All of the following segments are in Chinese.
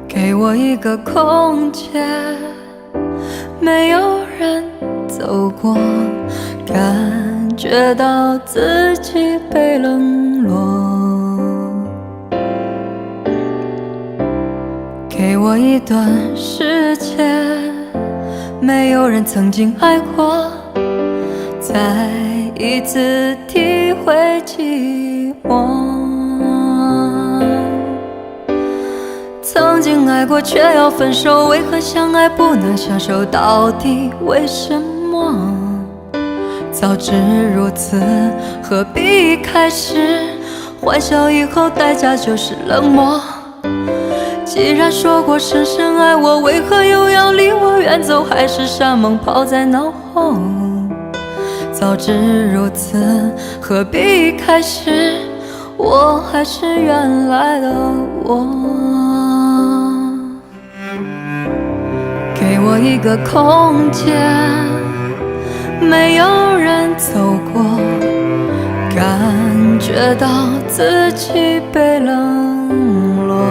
给我一个空间，没有人走过，感觉到自己被冷落。给我一段时间，没有人曾经爱过，再一次体会寂寞。曾经爱过却要分手，为何相爱不能相守？到底为什么？早知如此，何必一开始？欢笑以后代价就是冷漠。既然说过深深爱我，为何又要离我远走？海誓山盟抛在脑后。早知如此，何必一开始？我还是原来的我。给我一个空间，没有人走过，感觉到自己被冷落。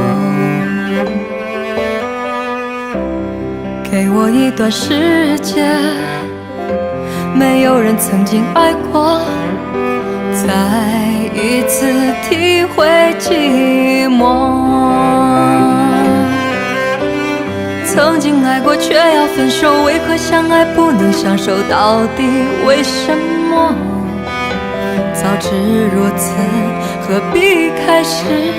给我一段时间，没有人曾经爱过，再一次体会寂寞。曾经爱过却要分手，为何相爱不能相守？到底为什么？早知如此，何必开始？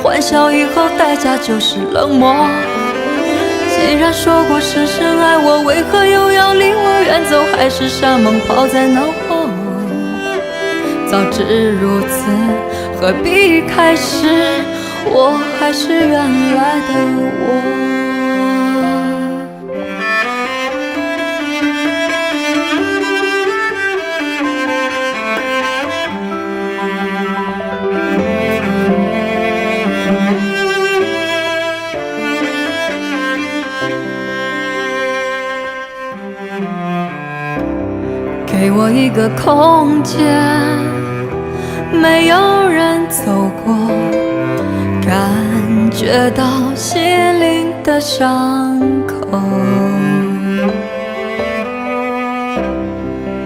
欢笑以后代价就是冷漠。既然说过深深爱我，为何又要离我远走？海誓山盟抛在脑后。早知如此，何必开始？我还是原来的我。给我一个空间，没有人走过，感觉到心灵的伤口。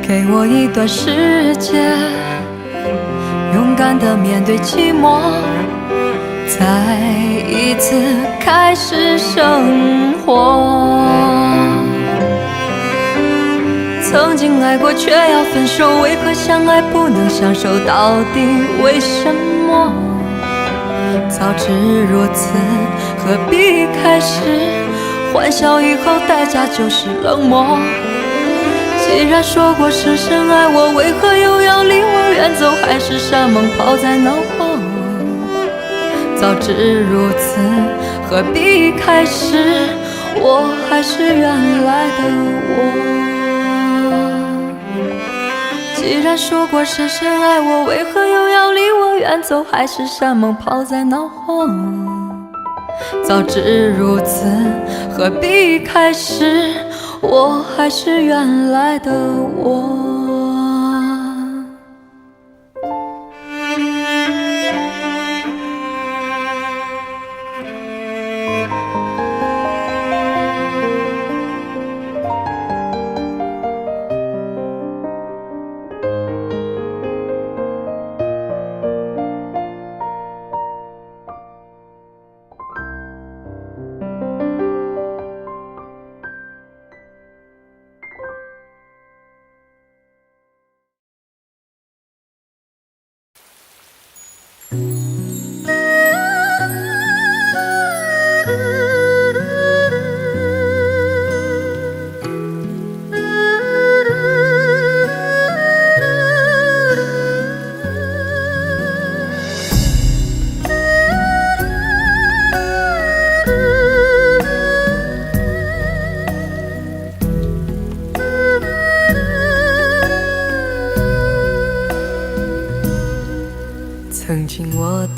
给我一段时间，勇敢地面对寂寞，再一次开始生活。曾经爱过却要分手，为何相爱不能相守？到底为什么？早知如此，何必开始？欢笑以后代价就是冷漠。既然说过深深爱我，为何又要离我远走？海誓山盟抛在脑后。早知如此，何必开始？我还是原来的我。既然说过深深爱我，为何又要离我远走？海誓山盟抛在脑后。早知如此，何必开始？我还是原来的我。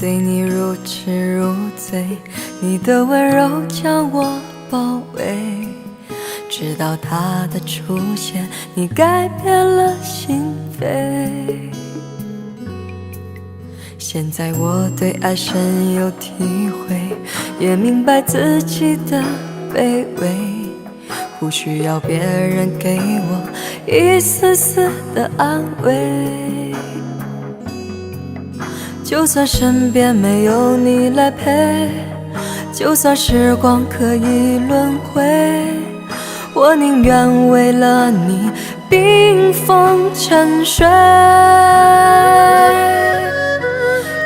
对你如痴如醉，你的温柔将我包围，直到他的出现，你改变了心扉。现在我对爱深有体会，也明白自己的卑微，不需要别人给我一丝丝的安慰。就算身边没有你来陪，就算时光可以轮回，我宁愿为了你冰封沉睡。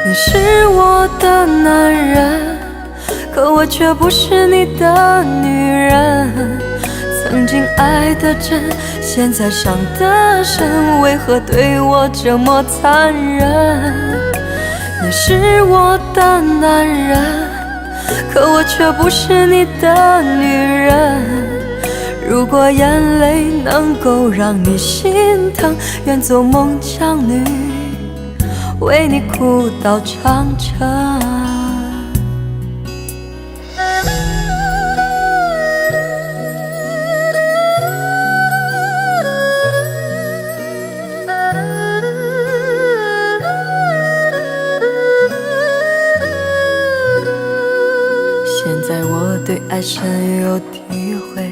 你是我的男人，可我却不是你的女人。曾经爱得真，现在伤得深，为何对我这么残忍？你是我的男人，可我却不是你的女人。如果眼泪能够让你心疼，愿做孟姜女，为你哭到长城。现在我对爱深有体会，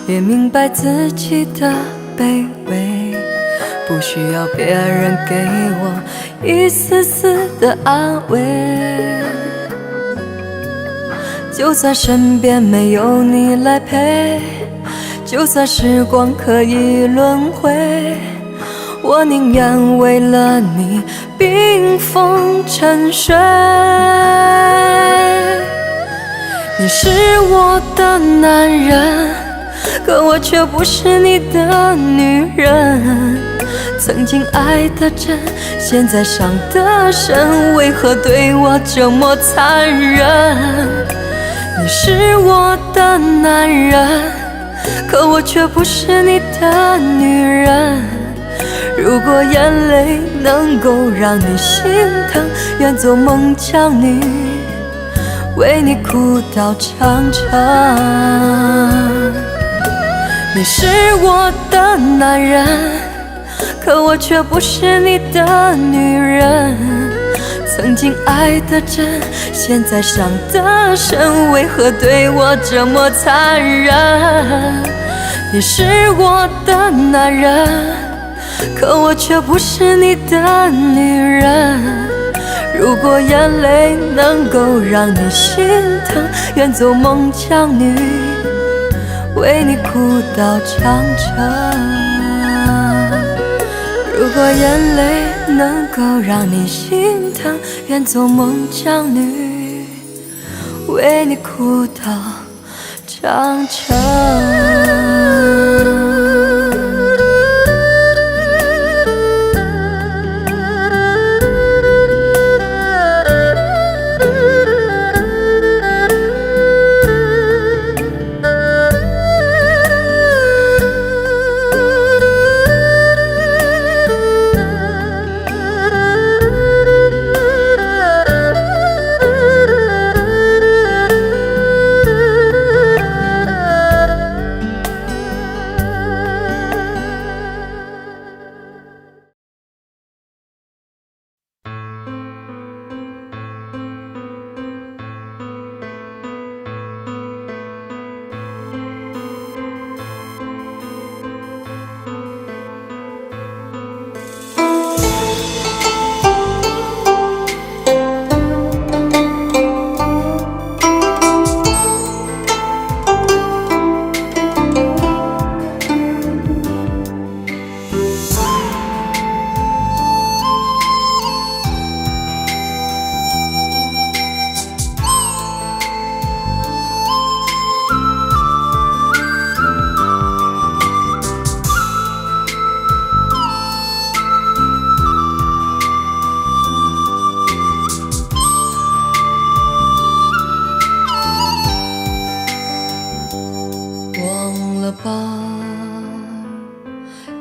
也明白自己的卑微，不需要别人给我一丝丝的安慰。就算身边没有你来陪，就算时光可以轮回，我宁愿为了你冰封沉睡。你是我的男人，可我却不是你的女人。曾经爱得真，现在伤得深，为何对我这么残忍？你是我的男人，可我却不是你的女人。如果眼泪能够让你心疼，愿做孟姜女，为你哭到长城。你是我的男人，可我却不是你的女人。曾经爱得真，现在伤得深，为何对我这么残忍？你是我的男人，可我却不是你的女人。如果眼泪能够让你心疼，愿做孟姜女，为你哭到长城。如果眼泪能够让你心疼，愿做孟姜女，为你哭到长城。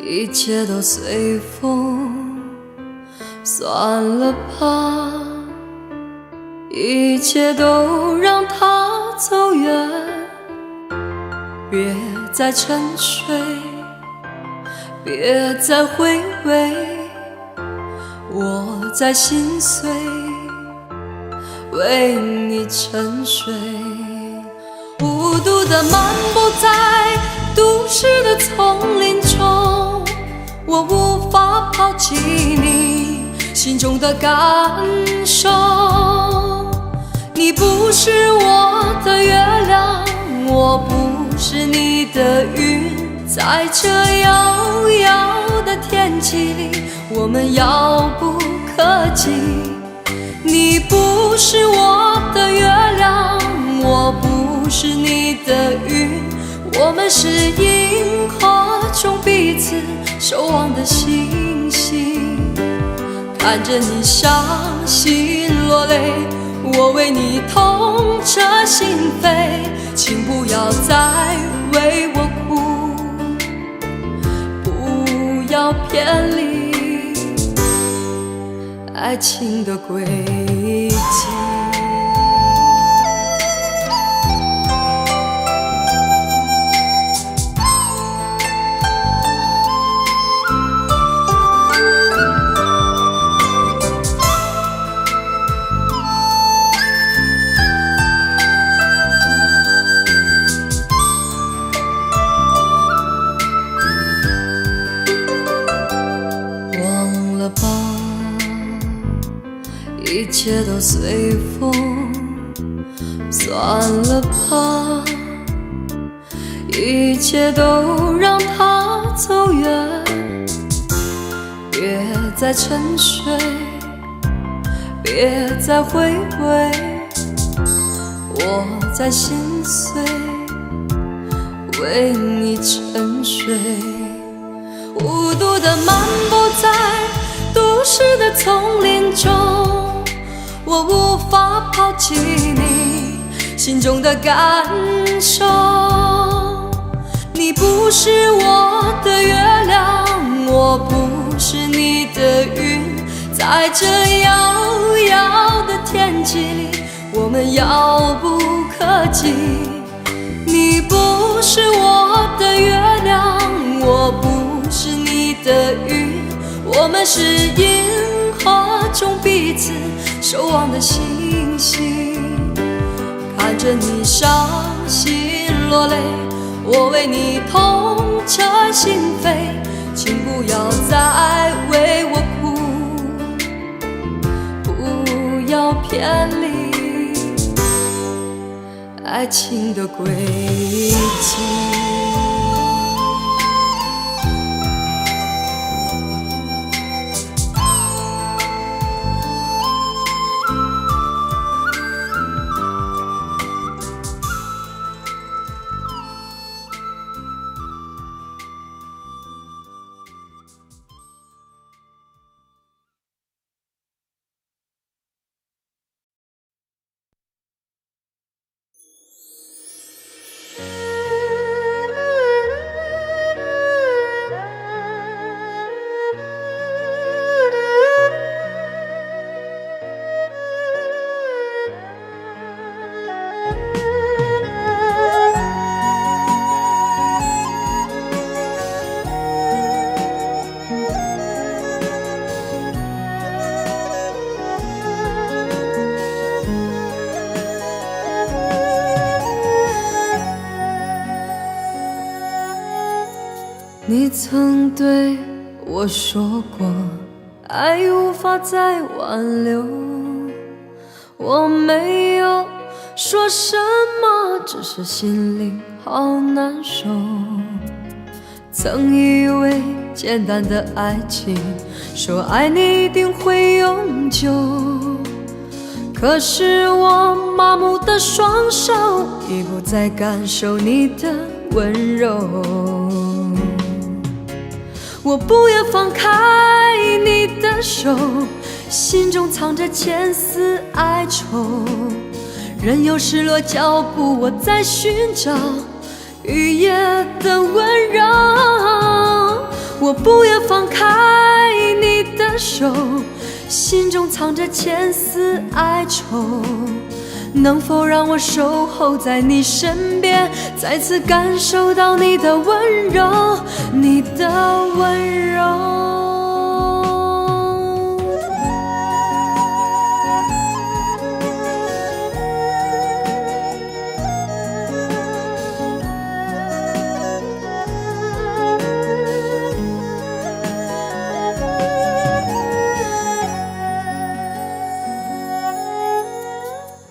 一切都随风，算了吧。一切都让它走远，别再沉睡，别再回味，我在心碎，为你沉睡。孤独地漫步在都市的丛林中，我无法抛弃你心中的感受。你不是我的月亮，我不是你的云，在这遥遥的天际里，我们遥不可及。你不是我的月亮，我不是你的云，我们是银河中彼此守望的星星。看着你伤心落泪，我为你痛彻心扉，请不要再为我哭，不要偏离爱情的轨迹。一切都随风，算了吧，一切都让它走远，别再沉睡，别再回味，我在心碎，为你沉睡。孤独地漫步在都市的丛林中，我无法抛弃你心中的感受。你不是我的月亮，我不是你的云，在这遥遥的天际里，我们遥不可及。你不是我的月亮，我不是你的云，我们是银河中彼此守望的星星。看着你伤心落泪，我为你痛彻心扉，请不要再为我哭，不要偏离爱情的轨迹。你曾对我说过，爱无法再挽留。我没有说什么，只是心里好难受。曾以为简单的爱情，说爱你一定会永久，可是我麻木的双手已不再感受你的温柔。我不愿放开你的手，心中藏着千丝哀愁，任由失落脚步，我在寻找雨夜的温柔。我不愿放开你的手，心中藏着千丝哀愁，能否让我守候在你身边，再次感受到你的温柔，你的温柔。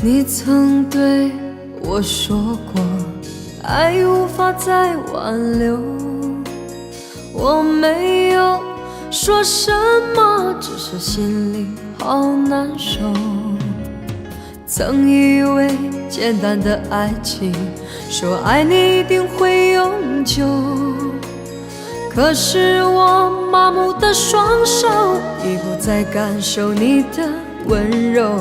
你曾对我说过，爱无法再挽留。我没有说什么，只是心里好难受。曾以为简单的爱情，说爱你一定会永久，可是我麻木的双手已不再感受你的温柔。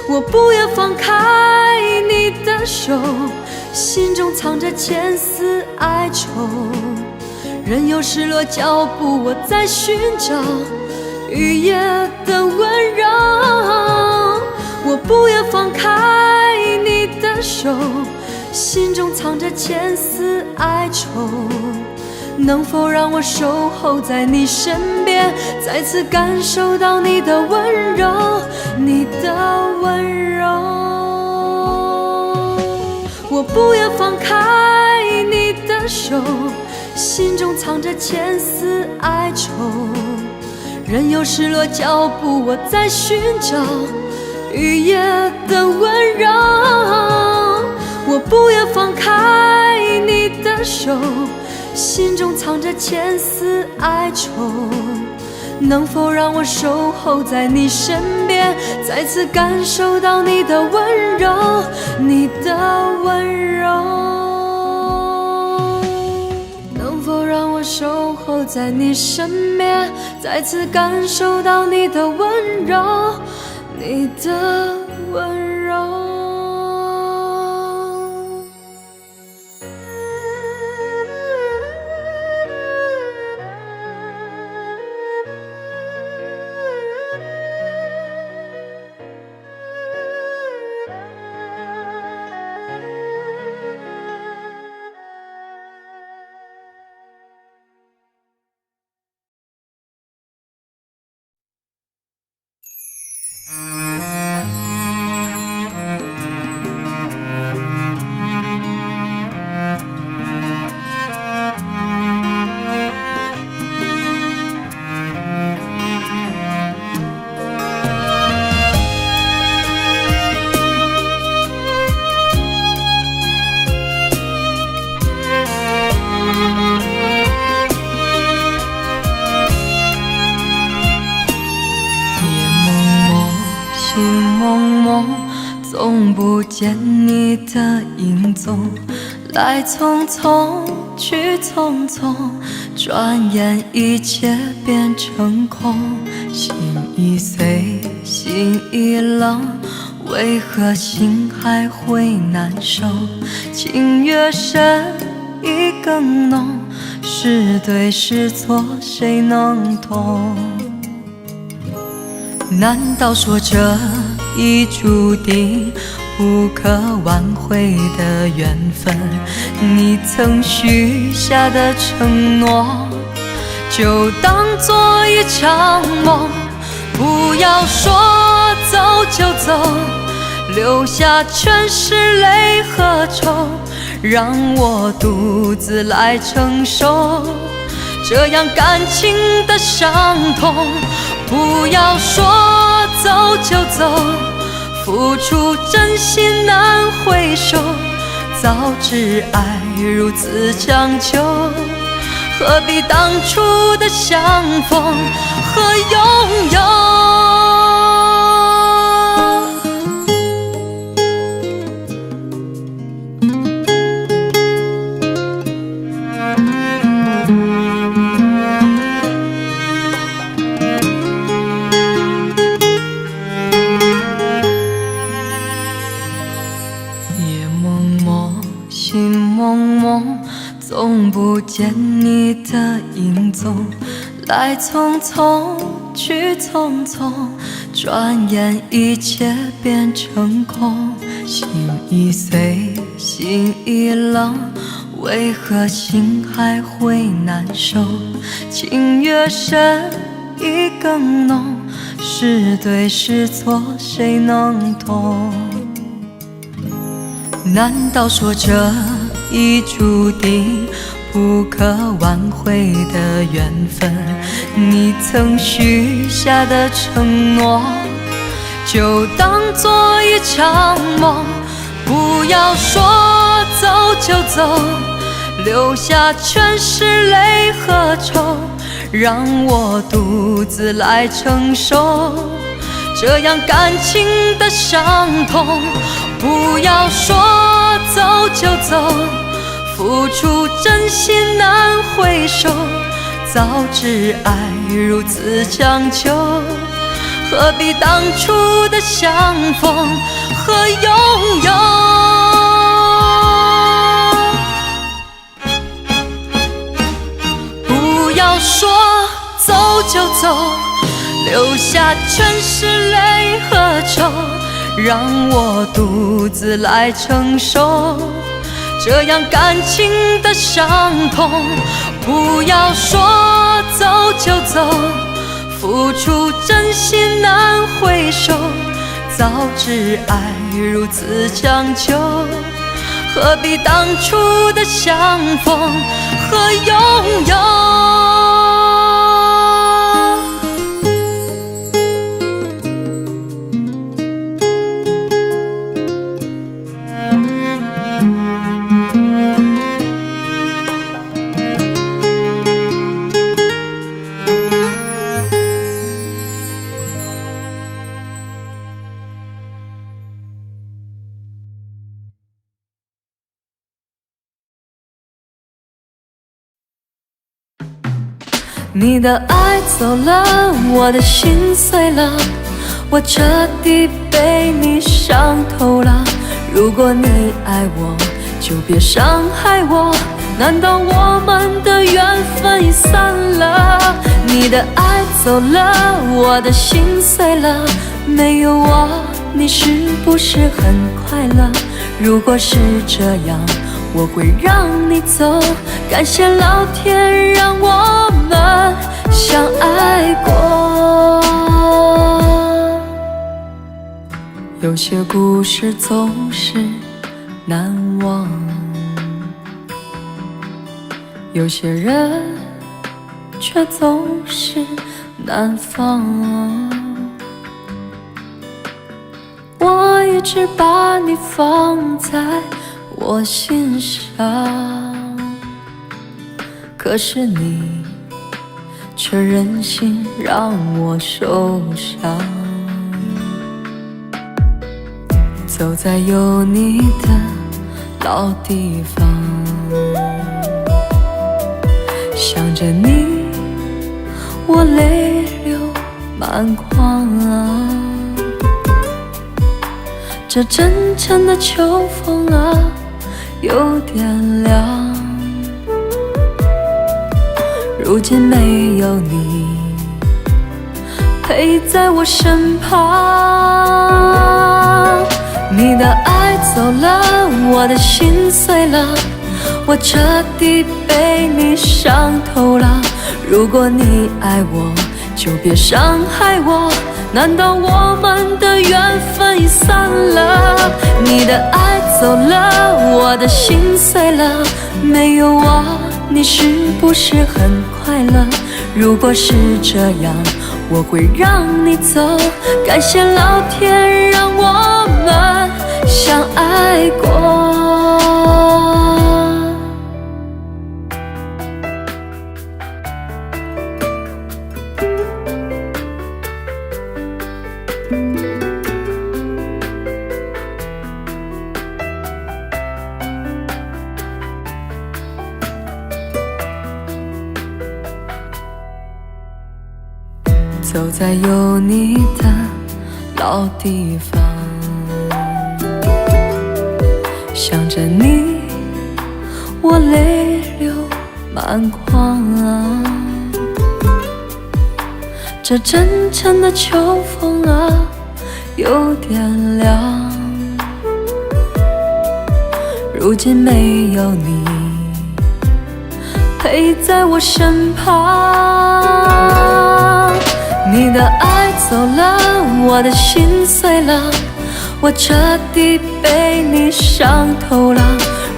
我不愿放开你的手，心中藏着千丝哀愁，任由失落脚步，我在寻找雨夜的温柔。我不愿放开你的手，心中藏着千丝哀愁，能否让我守候在你身边，再次感受到你的温柔，你的温柔。我不愿放开你的手，心中藏着千丝哀愁，任由失落脚步，我在寻找雨夜的温柔。我不愿放开你的手，心中藏着千丝哀愁，能否让我守候在你身边，再次感受到你的温柔，你的温柔。能否让我守候在你身边，再次感受到你的温柔，你的温柔。总不见你的影踪，来匆匆去匆匆，转眼一切变成空。心已碎，心已冷，为何心还会难受？情越深意更浓，是对是错谁能懂？难道说这已注定不可挽回的缘分？你曾许下的承诺，就当作一场梦。不要说走就走，留下全是泪和愁，让我独自来承受这样感情的伤痛。不要说走就走，付出真心难回首，早知爱如此强求，何必当初的相逢和拥有？总不见你的影踪，来匆匆去匆匆，转眼一切变成空。心已碎，心已冷，为何心还会难受？情越深意更浓，是对是错谁能懂？难道说这已注定不可挽回的缘分？你曾许下的承诺，就当作一场梦。不要说走就走，留下全是泪和愁，让我独自来承受这样感情的伤痛。不要说走就走，付出真心难回首，早知爱如此强求，何必当初的相逢和拥有？不要说走就走，留下全是泪和愁，让我独自来承受这样感情的伤痛。不要说走就走，付出真心难回首，早知爱如此强求，何必当初的相逢和拥有？你的爱走了，我的心碎了，我彻底被你伤透了。如果你爱我，就别伤害我，难道我们的缘分已散了？你的爱走了，我的心碎了，没有我，你是不是很快乐？如果是这样，我会让你走，感谢老天让我们相爱过。有些故事总是难忘，有些人却总是难放。我一直把你放在我心上，可是你却任性让我受伤。走在有你的老地方，想着你，我泪流满眶啊。这阵阵的秋风啊，有点凉，如今没有你陪在我身旁。你的爱走了，我的心碎了，我彻底被你伤透了。如果你爱我，就别伤害我，难道我们的缘分已散了？你的爱走了，我的心碎了，没有我，你是不是很快乐？如果是这样，我会让你走，感谢老天让我们相爱过。走在有你的老地方，想着你，我泪流满眶啊。这阵阵的秋风啊，有点凉。如今没有你陪在我身旁，你的爱走了，我的心碎了，我彻底被你伤透了。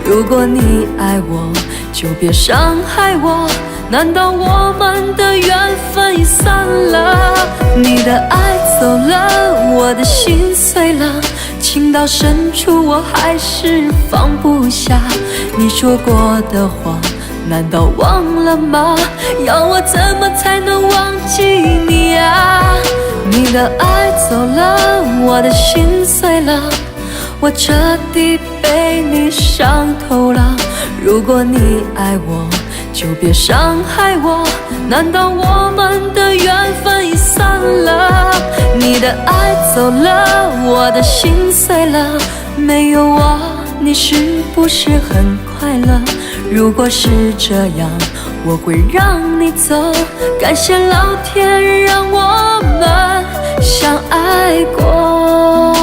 如果你爱我，就别伤害我，难道我们的缘分已散了？你的爱走了，我的心碎了，情到深处我还是放不下。你说过的话，难道忘了吗？要我怎么才能忘记你啊？你的爱走了，我的心碎了，我彻底被你伤透了。如果你爱我，就别伤害我，难道我们的缘分已散了？你的爱走了，我的心碎了，没有我，你是不是很快乐？如果是这样，我会让你走。感谢老天让我们相爱过，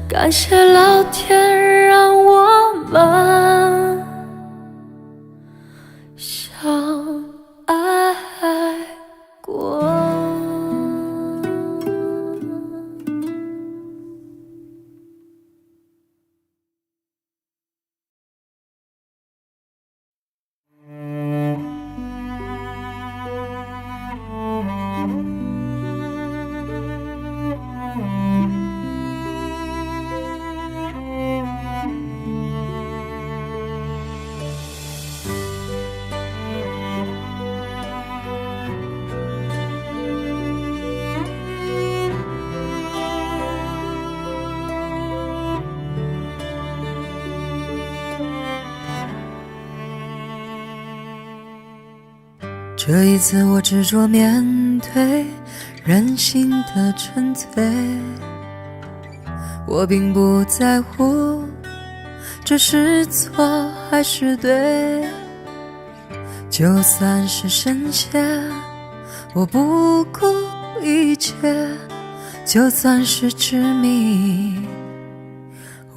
感谢老天让我们相爱过。这一次我执着面对人性的纯粹，我并不在乎这是错还是对，就算是深陷我不顾一切，就算是执迷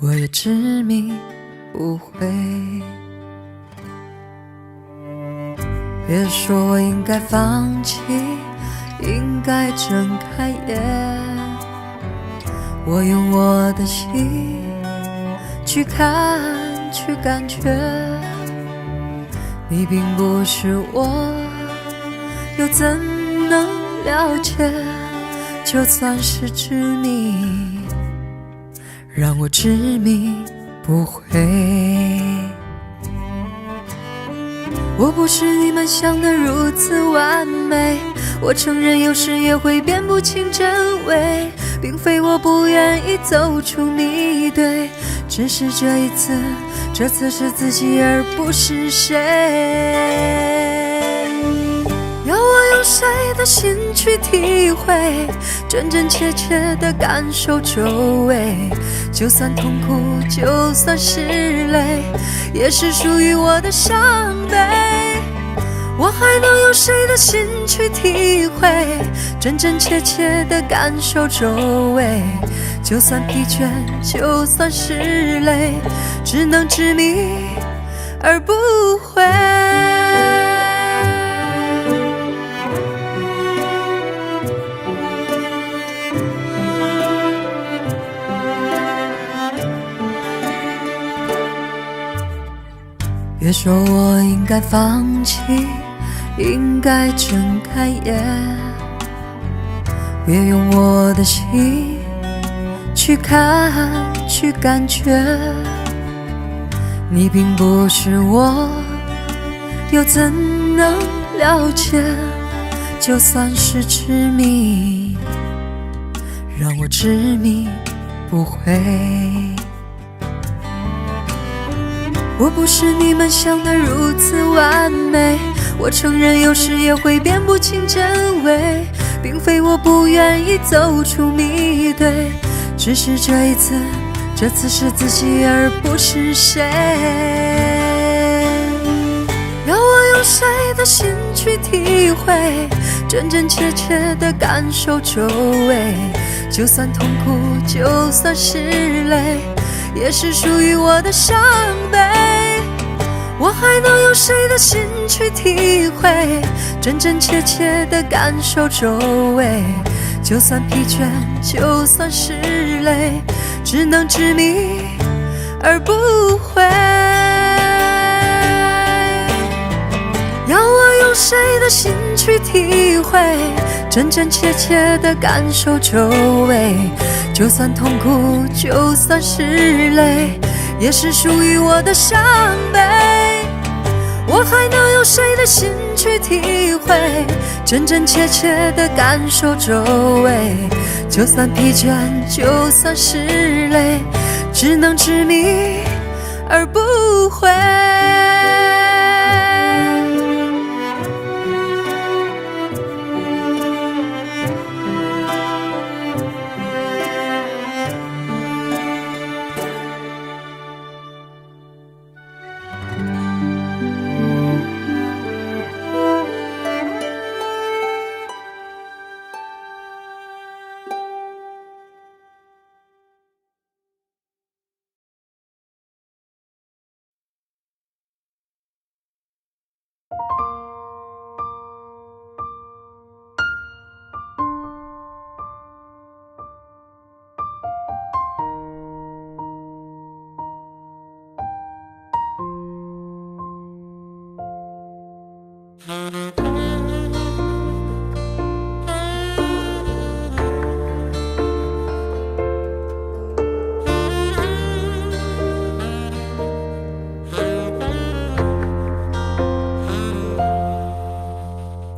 我也执迷不悔。别说我应该放弃，应该睁开眼，我用我的心去看去感觉，你并不是我，又怎能了解？就算是执迷，让我执迷不悔。我不是你们想的如此完美，我承认有时也会辨不清真伪，并非我不愿意走出迷堆，只是这一次，这次是自己而不是谁。要我用谁的心去体会，真真切切的感受周围，就算痛苦，就算是泪，也是属于我的伤悲。我还能用谁的心去体会，真真切切的感受周围，就算疲倦，就算是累，只能执迷而不悔。别说我应该放弃，应该睁开眼，别用我的心去看去感觉，你并不是我，又怎能了解？就算是执迷，让我执迷不悔。我不是你们想的如此完美，我承认有时也会辨不清真伪，并非我不愿意走出迷堆，只是这一次，这次是自己而不是谁。要我用用谁的心去体会，真真切切的感受周围？就算痛苦，就算是泪，也是属于我的伤悲。我还能用谁的心去体会，真真切切的感受周围？就算疲倦，就算是累，只能执迷而不悔。要我用谁的心去体会，真真切切的感受周围？就算痛苦，就算是累，也是属于我的伤悲。我还能用谁的心去体会，真真切切的感受周围？就算疲倦，就算是累，只能执迷而不悔。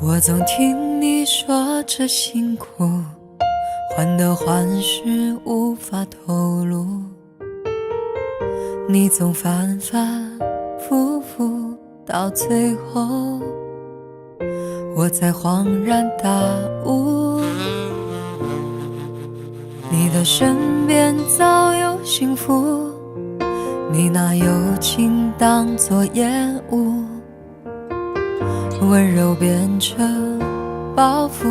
我总听你说着辛苦，患得患失无法透露，你总反反复复，到最后我才恍然大悟，你的身边早有幸福，你拿友情当作烟雾，温柔变成包袱，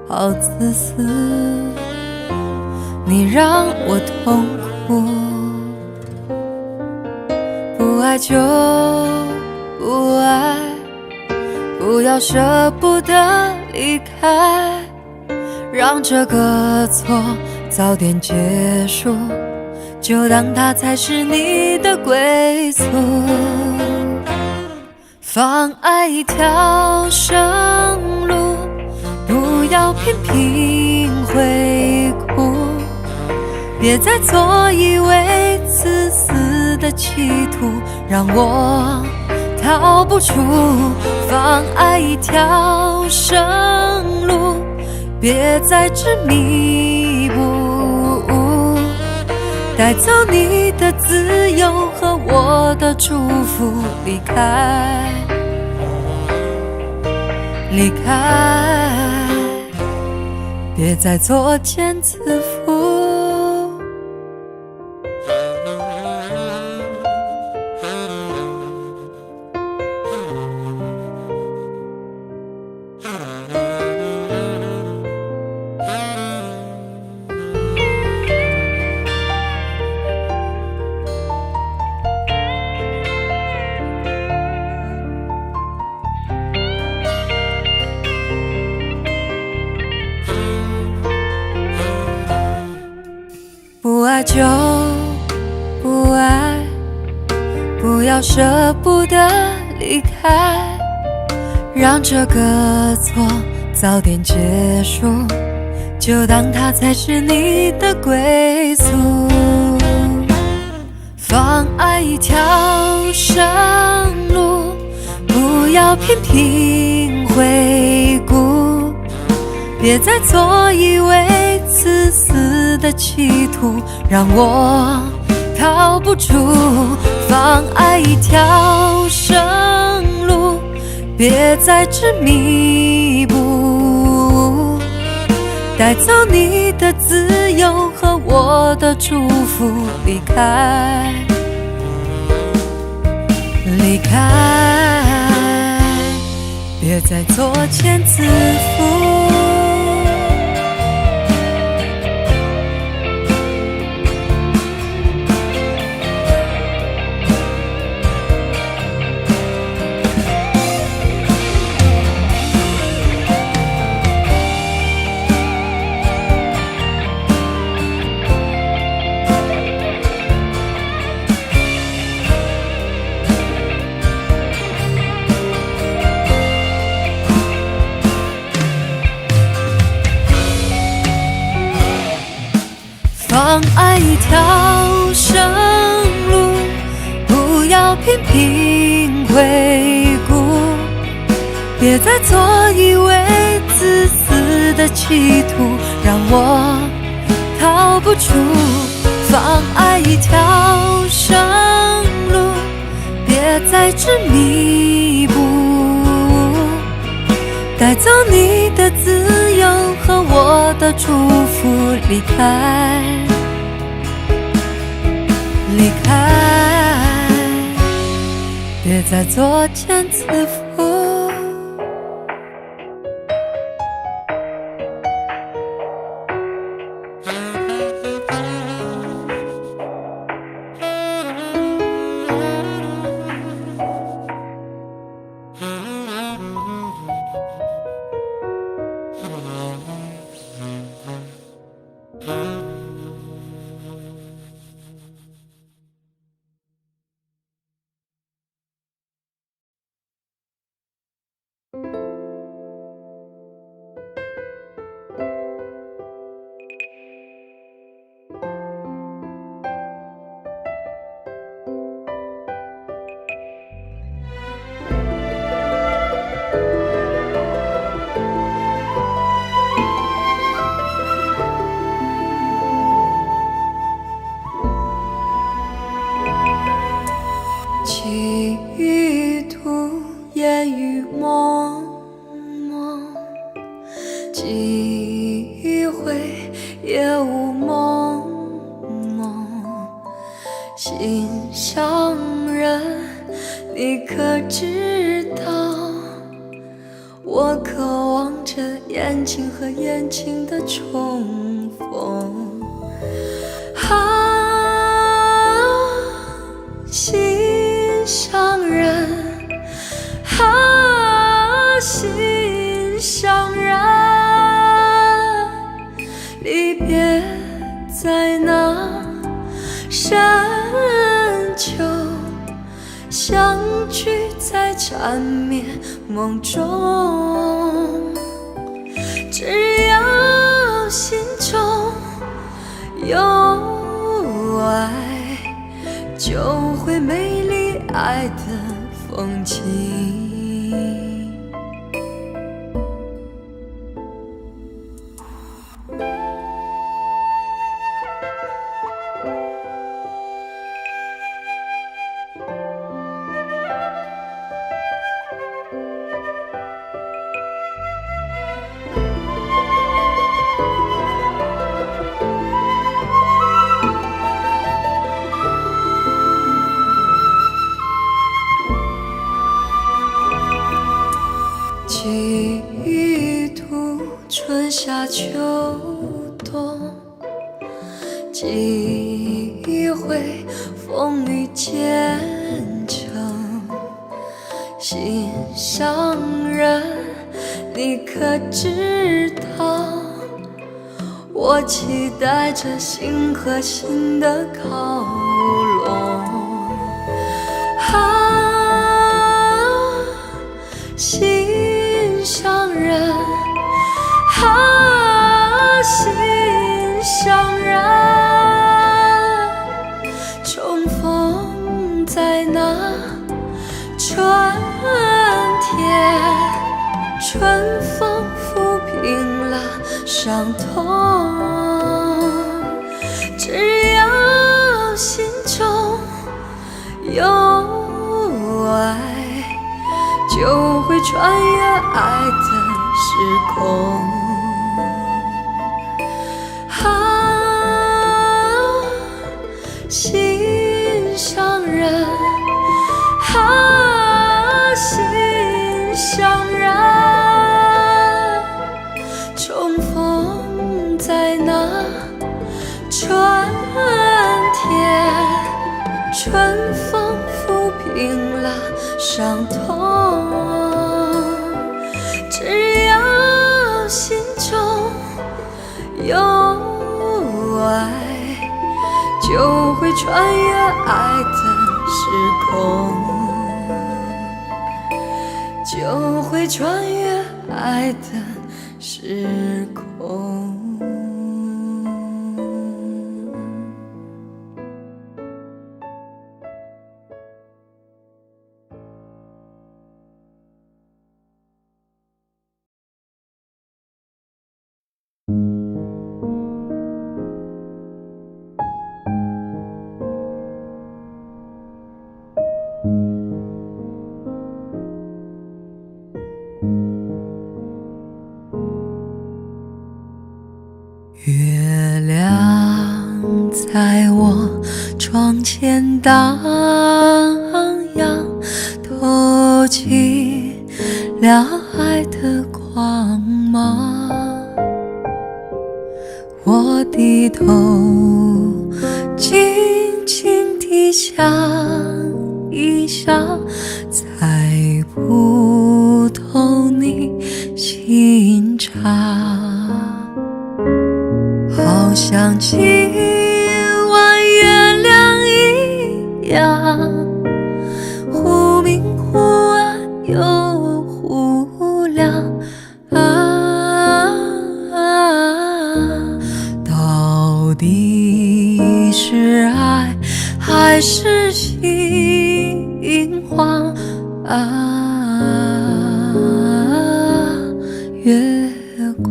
好自私。你让我痛苦，不爱就不爱，不要舍不得离开，让这个错早点结束，就当它才是你的归宿。放爱一条生路，不要频频回顾，别再做以为自私的企图，让我逃不出。放爱一条生路，别再执迷不悟，带走你的自由和我的祝福，离开，离开，别再作茧自缚。不爱就不爱，不要舍不得离开，让这个错早点结束，就当它才是你的归宿。放爱一条生路，不要频频回顾，别再做以为自私的企图，让我逃不出。放爱一条生路，别再执迷不悟，带走你的自由和我的祝福，离开，离开。别再作茧自缚。放爱一条生路，不要频频回顾，别再做一味自私的企图，让我逃不出。放爱一条生路，别再执迷不悟，带走你的自由和我的祝福，离开，离开，别再作茧自缚。企图烟雨蒙蒙，几回夜雾蒙蒙。心上人，你可知道，我渴望着眼睛和眼睛的重逢。心上人，心上人，离别在那深秋，相聚在缠绵梦中。只要心中有爱，就会美丽爱的风景。几度春夏秋冬，几回风雨兼程。心上人，你可知道，我期待着心和心的靠拢。心上人，心上人，重逢在那春天，春风抚平了伤痛。只要心中有爱，就会穿越爱的时空。心上人，心上人，春风抚平了伤痛，只要心中有爱，就会穿越爱的时空，就会穿越爱的时空。月亮在我窗前荡漾，透起了爱的光芒。我低头轻轻地想一想，猜不透你心肠，好像今晚月亮一样，忽明忽暗又忽亮到底是爱还是心慌月光。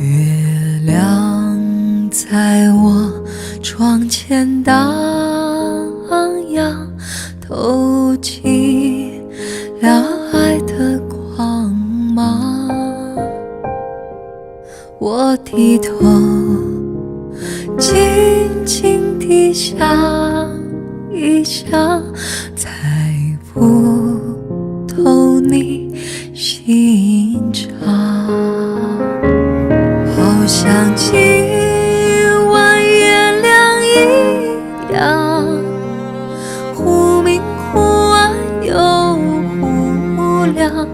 月亮在我窗前荡漾，透起了爱的光芒。我低头轻轻地想一想，猜不透你心肠，好像今晚月亮一样，忽明忽暗又忽亮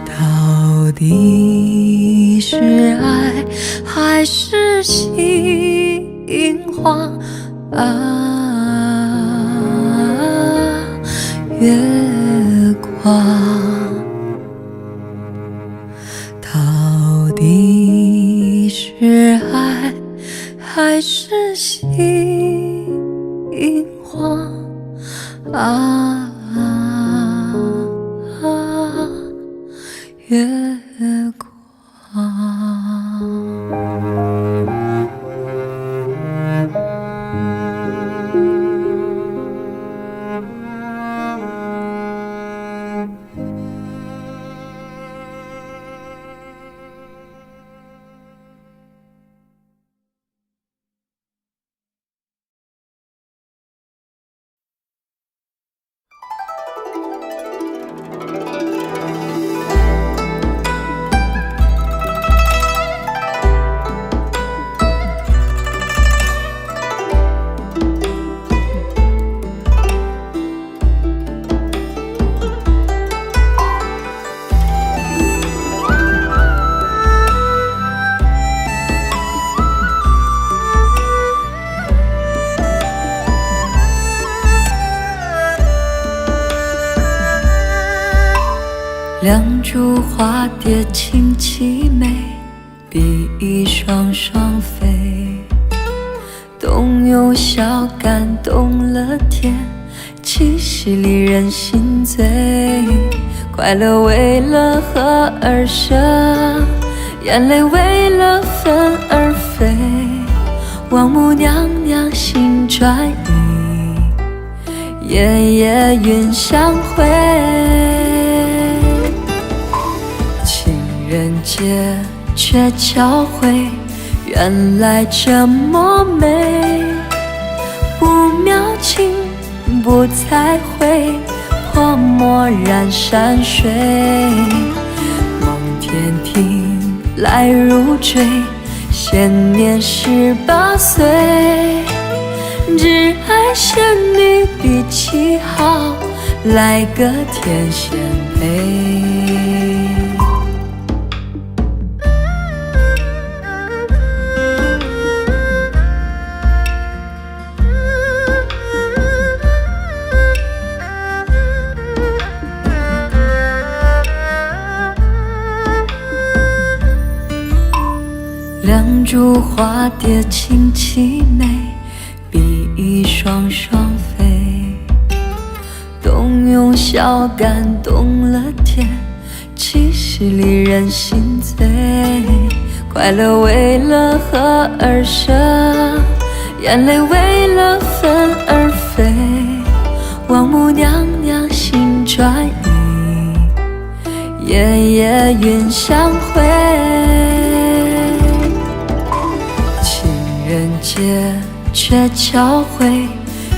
到底是爱还是心慌月光。到底是爱还是心慌月光。两株花蝶轻凄美，比翼双双飞。冬用笑感动了天，七夕里人心醉。快乐为了合而生，眼泪为了分而飞。王母娘娘心转移，夜夜云相会。情人节却巧会，原来这么美。不描情，不彩绘，泼墨染山水。梦天庭来如追，现年18岁。挚爱仙女比旗号，来个天仙配。两株花蝶轻凄美，比翼双双飞。冬用笑感动了天，七夕里人心醉。快乐为了合而生，眼泪为了分而飞。王母娘娘心转移，夜夜云相会。情人节却巧会，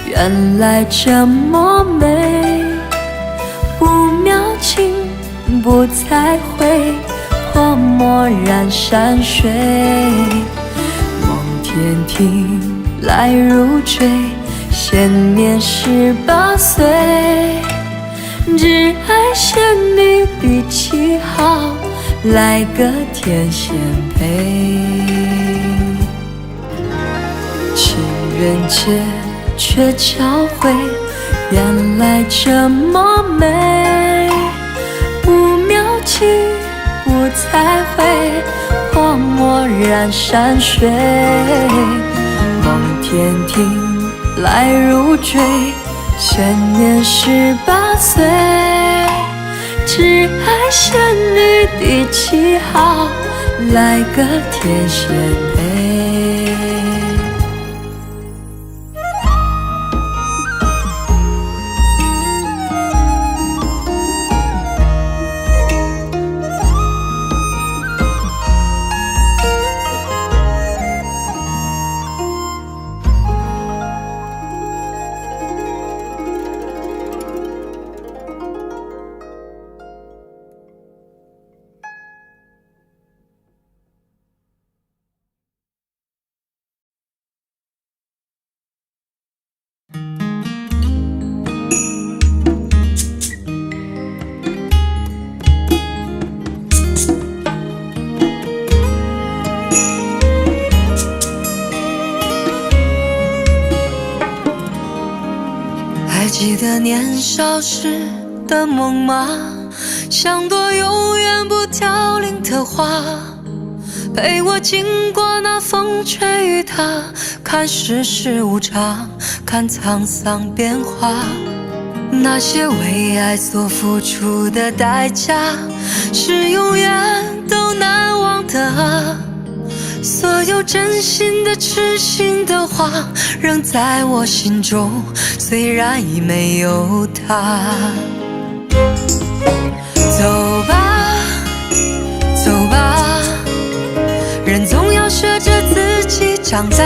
原来这么美。不描情，不彩绘，泼墨染山水。梦天庭来如追，现年18岁。挚爱仙女比旗号，来个天仙配。情人节却巧会，原来这么美。不描情，不彩绘，泼墨染山水。梦天庭来如追，现年18岁。挚爱仙女比旗号，来个天仙配。还记得年少时的梦吗？像朵永远不凋零的花，陪我经过那风吹雨打，看世事无常，看沧桑变化。那些为爱所付出的代价，是永远都难忘的。所有真心的痴心的话，仍在我心中，虽然已没有他。走吧，走吧，人总要学着自己长大。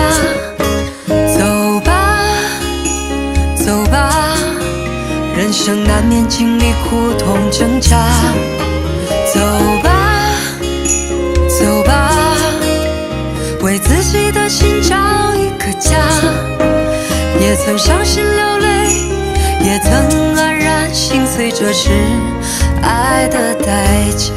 走吧，走吧，人生难免经历苦痛挣扎。走吧，走吧，为自己的心找一个家。也曾伤心流泪，也曾黯然心碎，这是爱的代价。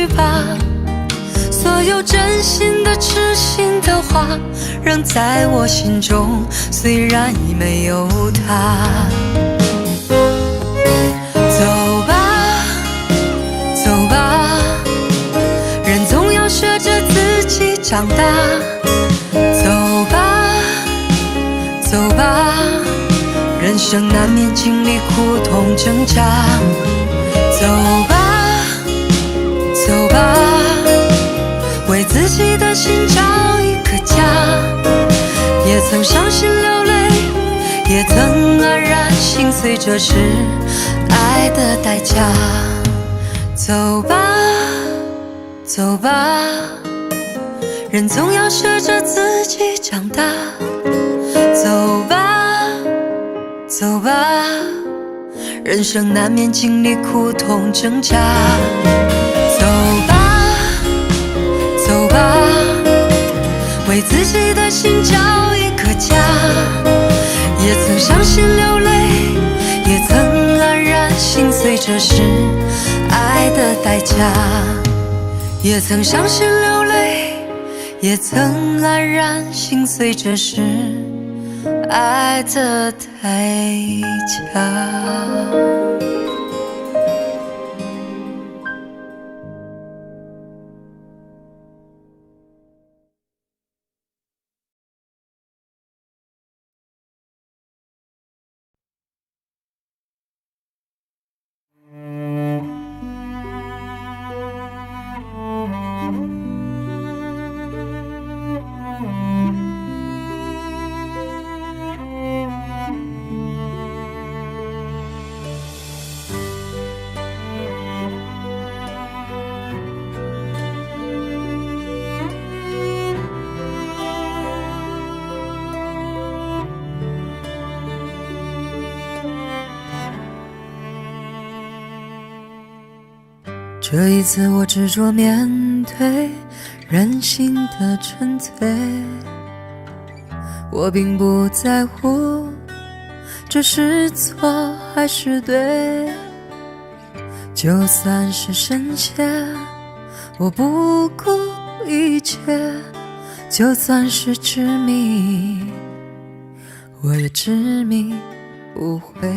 去吧。所有真心的、痴心的话，仍在我心中，虽然已没有他。走吧，走吧，人总要学着自己长大。走吧，走吧，人生难免经历苦痛挣扎。走吧，走吧，为自己的心找一个家。也曾伤心流泪，也曾黯然心碎，这是爱的代价。走吧，走吧，人总要学着自己长大。走吧，走吧，人生难免经历苦痛挣扎。走吧，走吧，为自己的心找一个家。也曾伤心流泪，也曾黯然心碎，这是爱的代价。也曾伤心流泪，也曾黯然心碎，这是爱的代价。这一次我执着面对人性的纯粹，我并不在乎这是错还是对，就算是深陷，我不顾一切，就算是执迷，我也执迷不悔。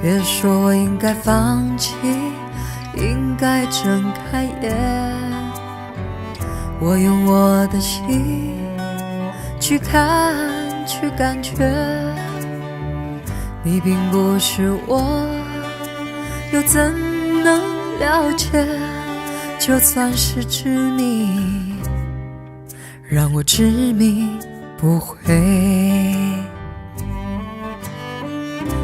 别说我应该放弃，应该睁开眼，我用我的心去看，去感觉，你并不是我，又怎能了解？就算是执迷，让我执迷不悔。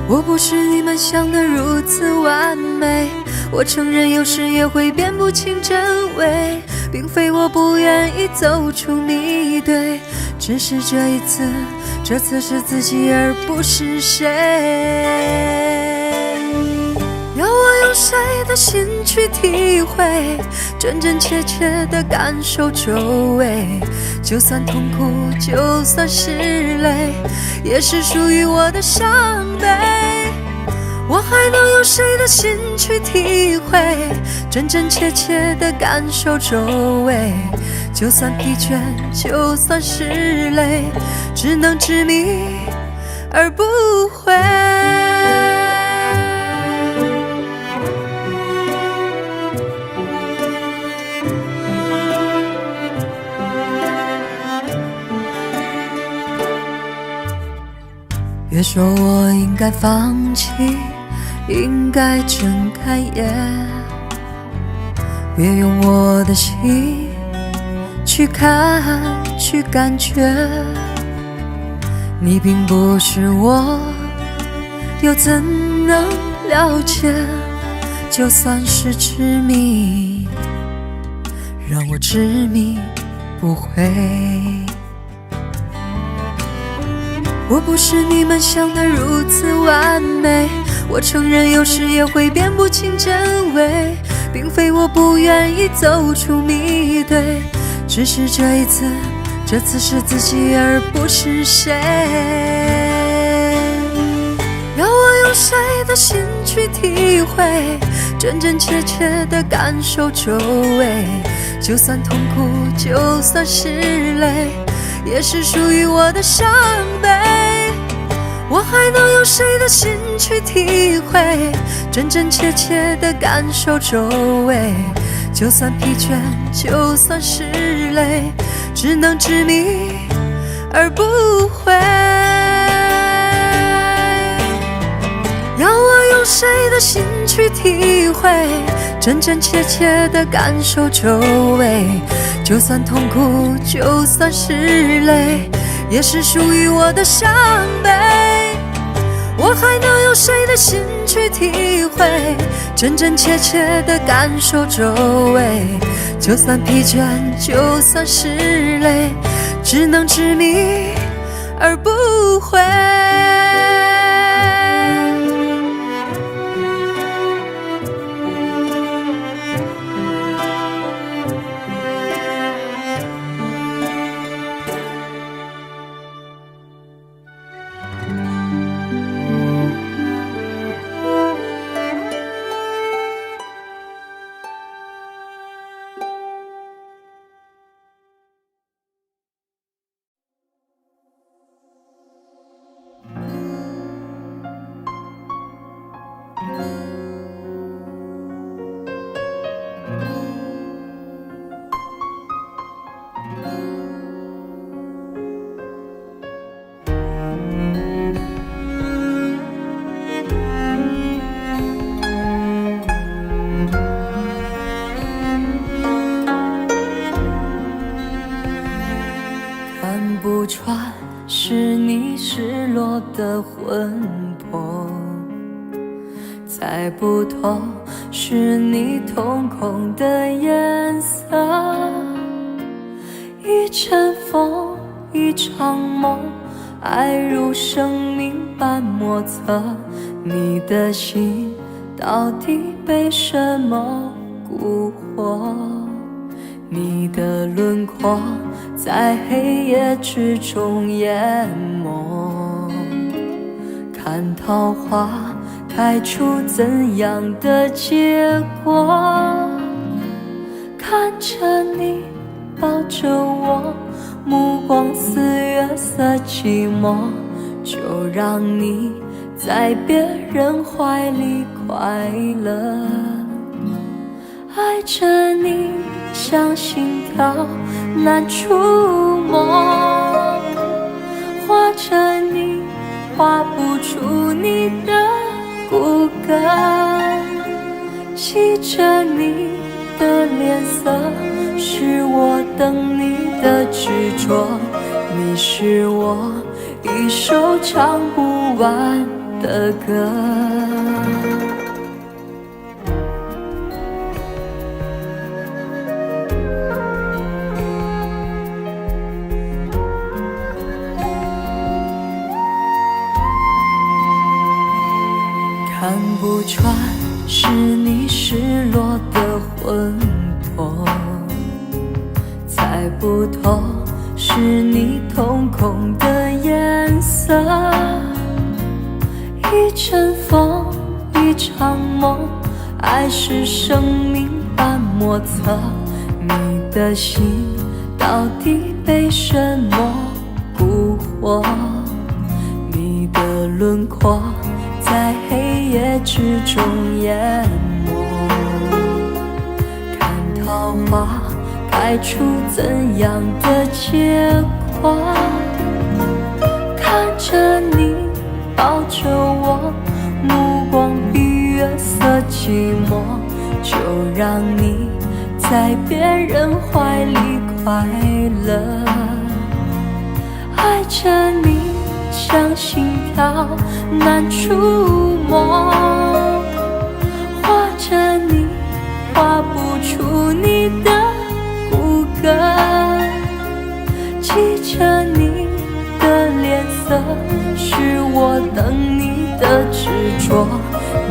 我不是你们想的如此完美，我承认有时也会辨不清真伪，并非我不愿意走出迷堆，只是这一次，这次是自己而不是谁。要我用谁的心去体会，真真切切的感受周围，就算痛苦，就算是泪，也是属于我的伤悲。我还能用谁的心去体会，真真切切的感受周围，就算疲倦，就算是累，只能执迷而不悔。别说我应该放弃，应该睁开眼，别用我的心去看，去感觉，你并不是我，又怎能了解？就算是执迷，让我执迷不悔。我不是你们想的如此完美，我承认有时也会辨不清真伪，并非我不愿意走出迷堆，只是这一次，这次是自己而不是谁。要我用谁的心去体会，真真切切地感受周围。就算痛苦，就算是泪，也是属于我的伤悲。我还能用谁的心去体会，真真切切地感受周围。就算疲倦，就算是累，只能执迷而不悔。让我用谁的心去体会，真真切切地感受周围。就算痛苦，就算是累，也是属于我的伤悲。我还能用谁的心去体会，真真切切地感受周围。就算疲倦，就算是累，只能执迷而不悔。看不穿是你失落的魂魄，猜不透是你瞳孔的颜色。一阵风，一场梦，爱如生命般莫测。你的心到底被什么蛊惑？你的轮廓在黑夜之中淹没，看桃花开出怎样的结果？看着你抱着我，目光似月色寂寞，就让你在别人怀里快乐。爱着你像心跳难触摸，画着你画不出你的骨骼，记着你的脸色，是我等你的执着。你是我一首唱不完的歌。看不穿是你失落的魂魄，猜不透是你瞳孔的颜色。一阵风，一场梦，爱是生命般莫测。你的心到底被什么蛊惑？你的轮廓在黑夜之中淹没，看桃花开出怎样的结果？看着你抱着我，目光比月色寂寞，就让你在别人怀里快乐。爱着你像心跳难触摸，画着你画不出你的骨骼，记着你的脸色，是我等你的执着。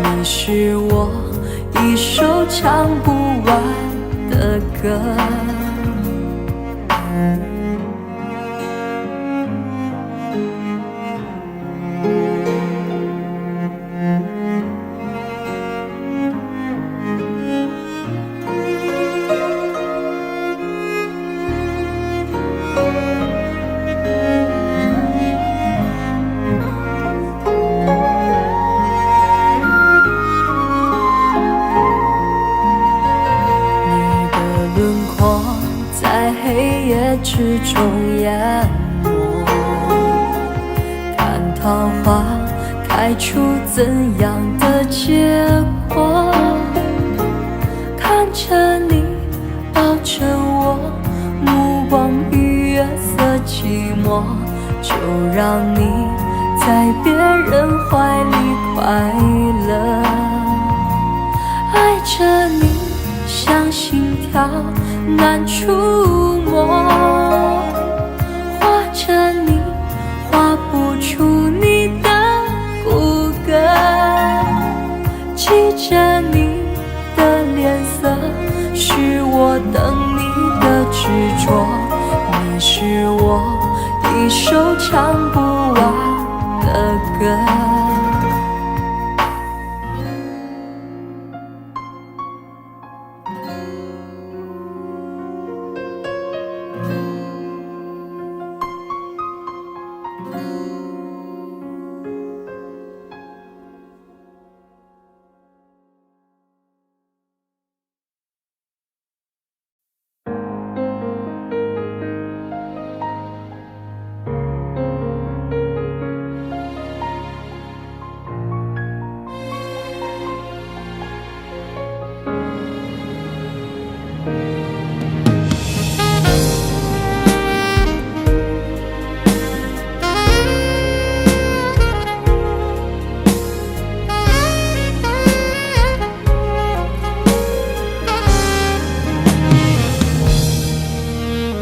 你是我一首唱不完的歌。始终淹没。看桃花开出怎样的结果，看着你抱着我，目光与月色寂寞，就让你在别人怀里快乐。爱着你像心跳难触摸，画着你画不出你的骨骼，记着你的脸色，是我等你的执着，你是我一首唱不完的歌。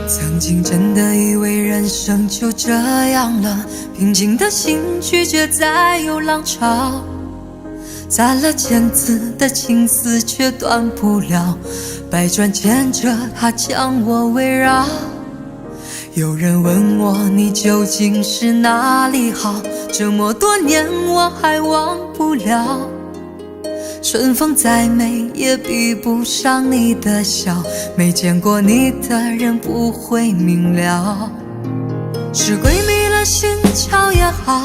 曾经真的以为人生就这样了，平静的心拒绝再有浪潮，攒了千次的情丝却断不了，百转千折它将我围绕。有人问我你究竟是哪里好，这么多年我还忘不了。春风再美也比不上你的笑，没见过你的人不会明了。是鬼迷了心窍也好，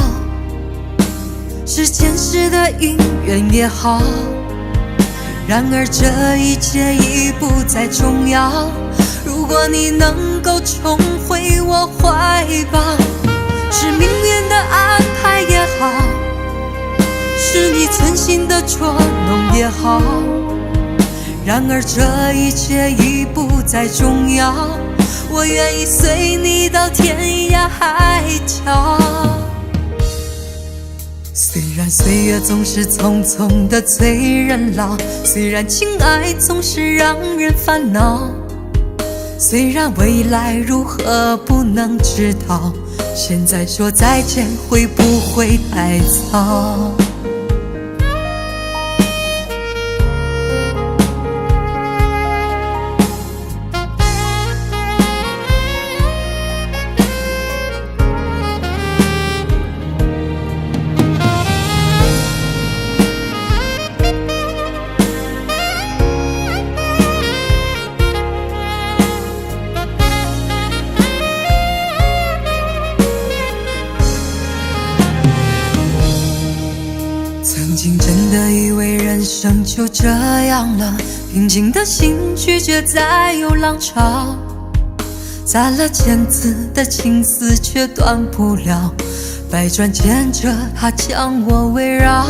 是前世的因缘也好，然而这一切已不再重要。如果你能够重回我怀抱，是命运的安排也好，是你存心的捉弄也好，然而这一切已不再重要。我愿意随你到天涯海角。虽然岁月总是匆匆的催人老，虽然情爱总是让人烦恼，虽然未来如何不能知道，现在说再见会不会太早？曾经真的以为人生就这样了，平静的心拒绝再有浪潮，攒了千次的情丝却断不了，百转千折它将我围绕。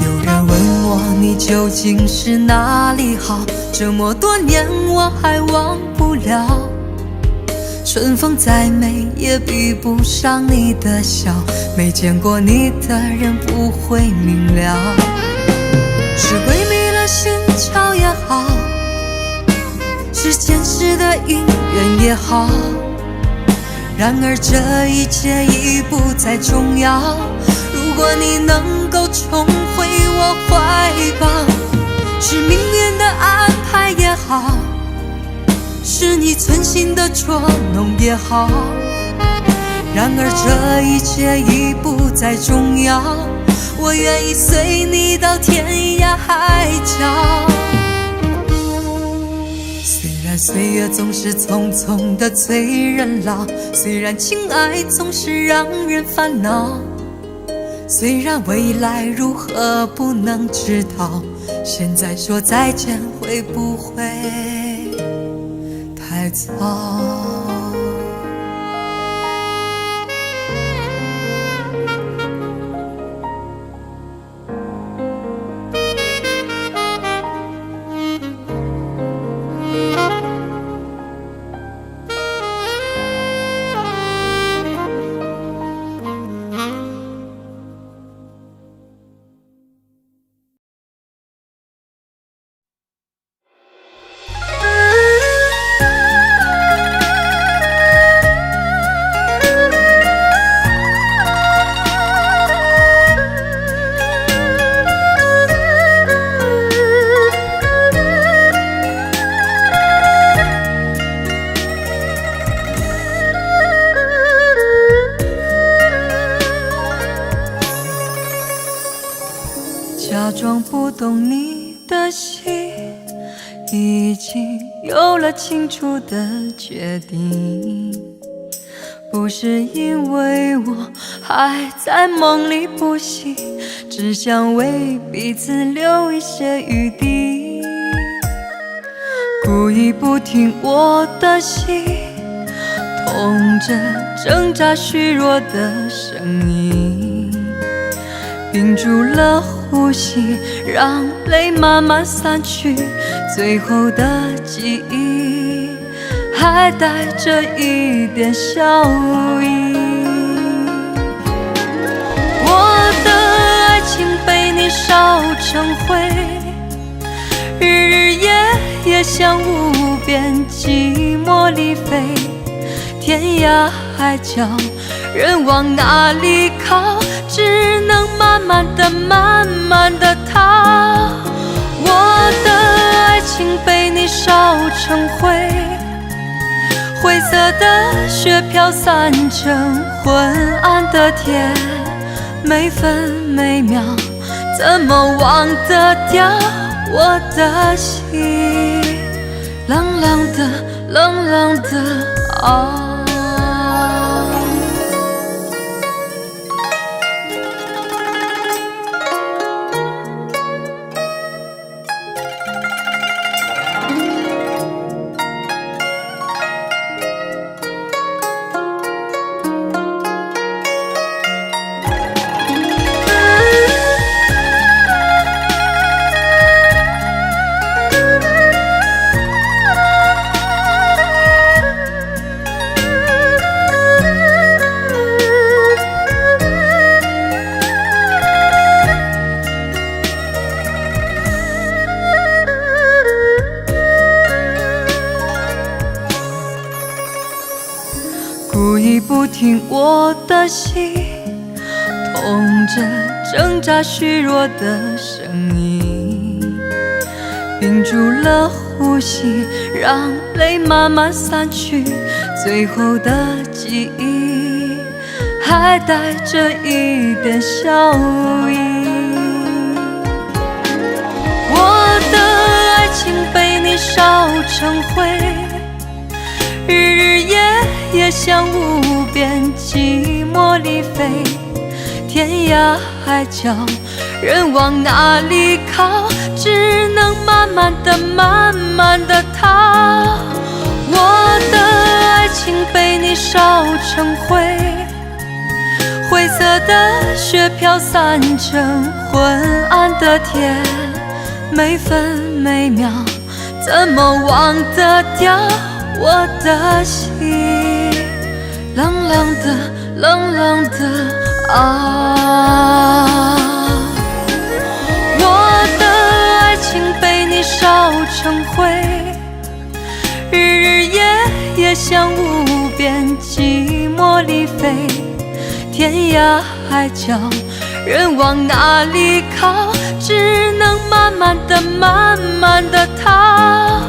有人问我你究竟是哪里好，这么多年我还忘不了。春风再美也比不上你的笑，没见过你的人不会明了。是鬼迷了心窍也好，是前世的因缘也好，然而这一切已不再重要。如果你能够重回我怀抱，是命运的安排也好，是你存心的捉弄也好，然而这一切已不再重要。我愿意随你到天涯海角。虽然岁月总是匆匆的催人老，虽然情爱总是让人烦恼，虽然未来如何不能知道，现在说再见会不会太早？装不懂你的心，已经有了清楚的决定。不是因为我还在梦里不醒，只想为彼此留一些余地，故意不听我的心，痛着挣扎虚弱的声音，屏住了呼吸，让泪慢慢散去，最后的记忆还带着一点笑意。我的爱情被你烧成灰，日日夜夜像无边寂寞里飞，天涯海角人往哪里靠，只能慢慢的慢慢的逃。我的爱情被你烧成灰，灰色的雪飘散成昏暗的天，每分每秒怎么忘得掉我的心，冷冷的冷冷的啊。故意不听我的心，痛着挣扎虚弱的声音，屏住了呼吸，让泪慢慢散去，最后的记忆还带着一点笑意。我的爱情被你烧成灰，日日夜夜像无边寂寞里飞，天涯海角人往哪里靠，只能慢慢的慢慢的逃。我的爱情被你烧成灰，灰色的雪飘散成昏暗的天，每分每秒怎么忘得掉我的心，冷冷的冷冷的啊。我的爱情被你烧成灰，日日夜夜像无边寂寞里飞，天涯海角人往哪里靠，只能慢慢的慢慢的逃。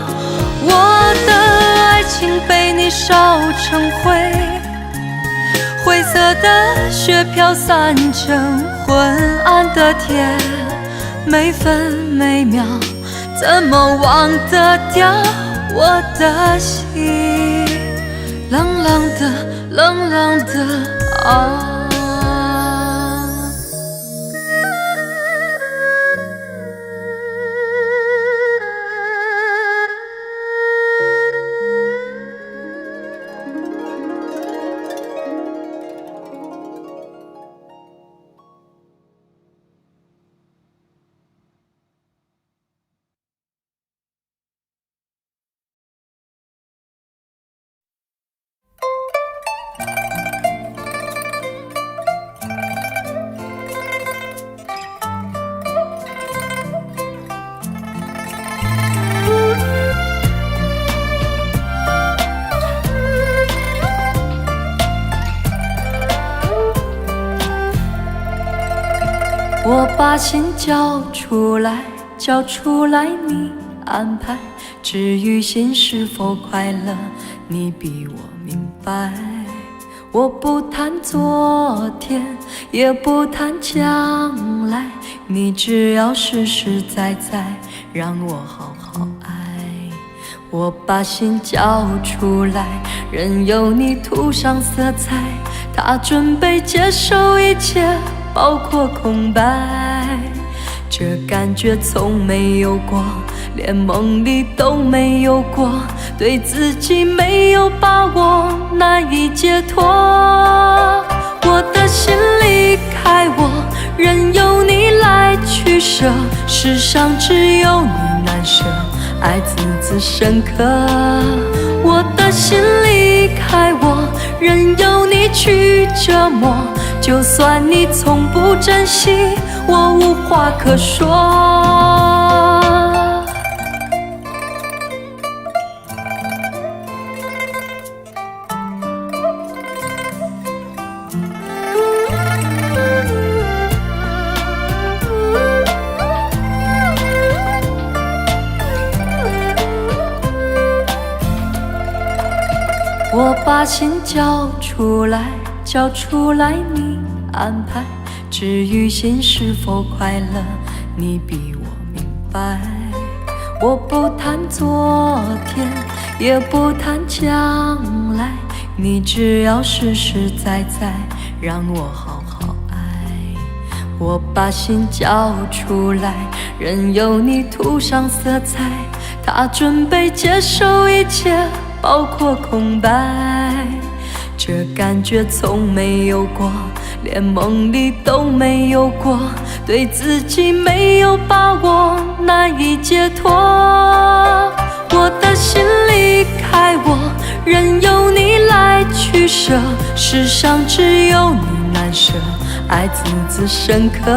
我的爱情被你烧成灰，灰色的雪飘散成昏暗的天，每分每秒怎么忘得掉我的心，冷冷的冷冷的啊。我把心交出来，交出来你安排，至于心是否快乐，你比我明白。我不谈昨天，也不谈将来，你只要实实在在让我好好爱。我把心交出来，任由你涂上色彩，他准备接受一切，包括空白。这感觉从没有过，连梦里都没有过，对自己没有把握，难以解脱。我的心离开我，任由你来取舍，世上只有你难舍，爱字字深刻。我的心离开我，任由你去折磨，就算你从不珍惜，我无话可说。我把心交出来，交出来你安排，至于心是否快乐，你比我明白。我不谈昨天，也不谈将来，你只要实实在在让我好好爱。我把心交出来，任由你涂上色彩，他准备接受一切，包括空白。这感觉从没有过，连梦里都没有过，对自己没有把握，难以解脱。我的心离开我，任由你来取舍，世上只有你难舍，爱字字深刻。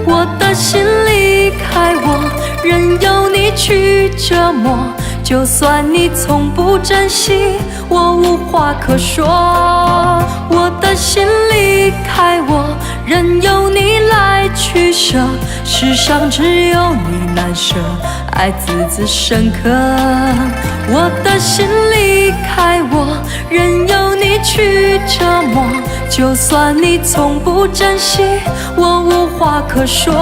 我的心离开我，任由你去折磨，就算你从不珍惜，我无话可说。我的心离开我，任由你来取舍，世上只有你难舍，爱字字深刻。我的心离开我，任由你去折磨，就算你从不珍惜，我无话可说。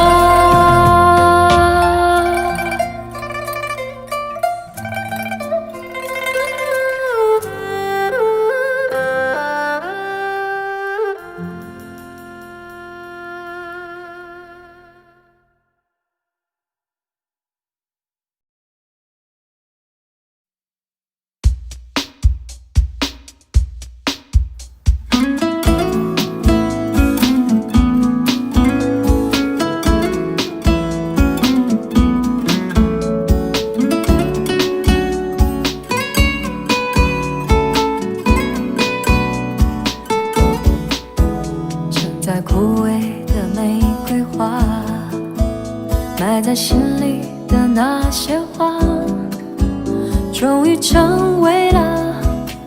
在枯萎的玫瑰花，埋在心里的那些话，终于成为了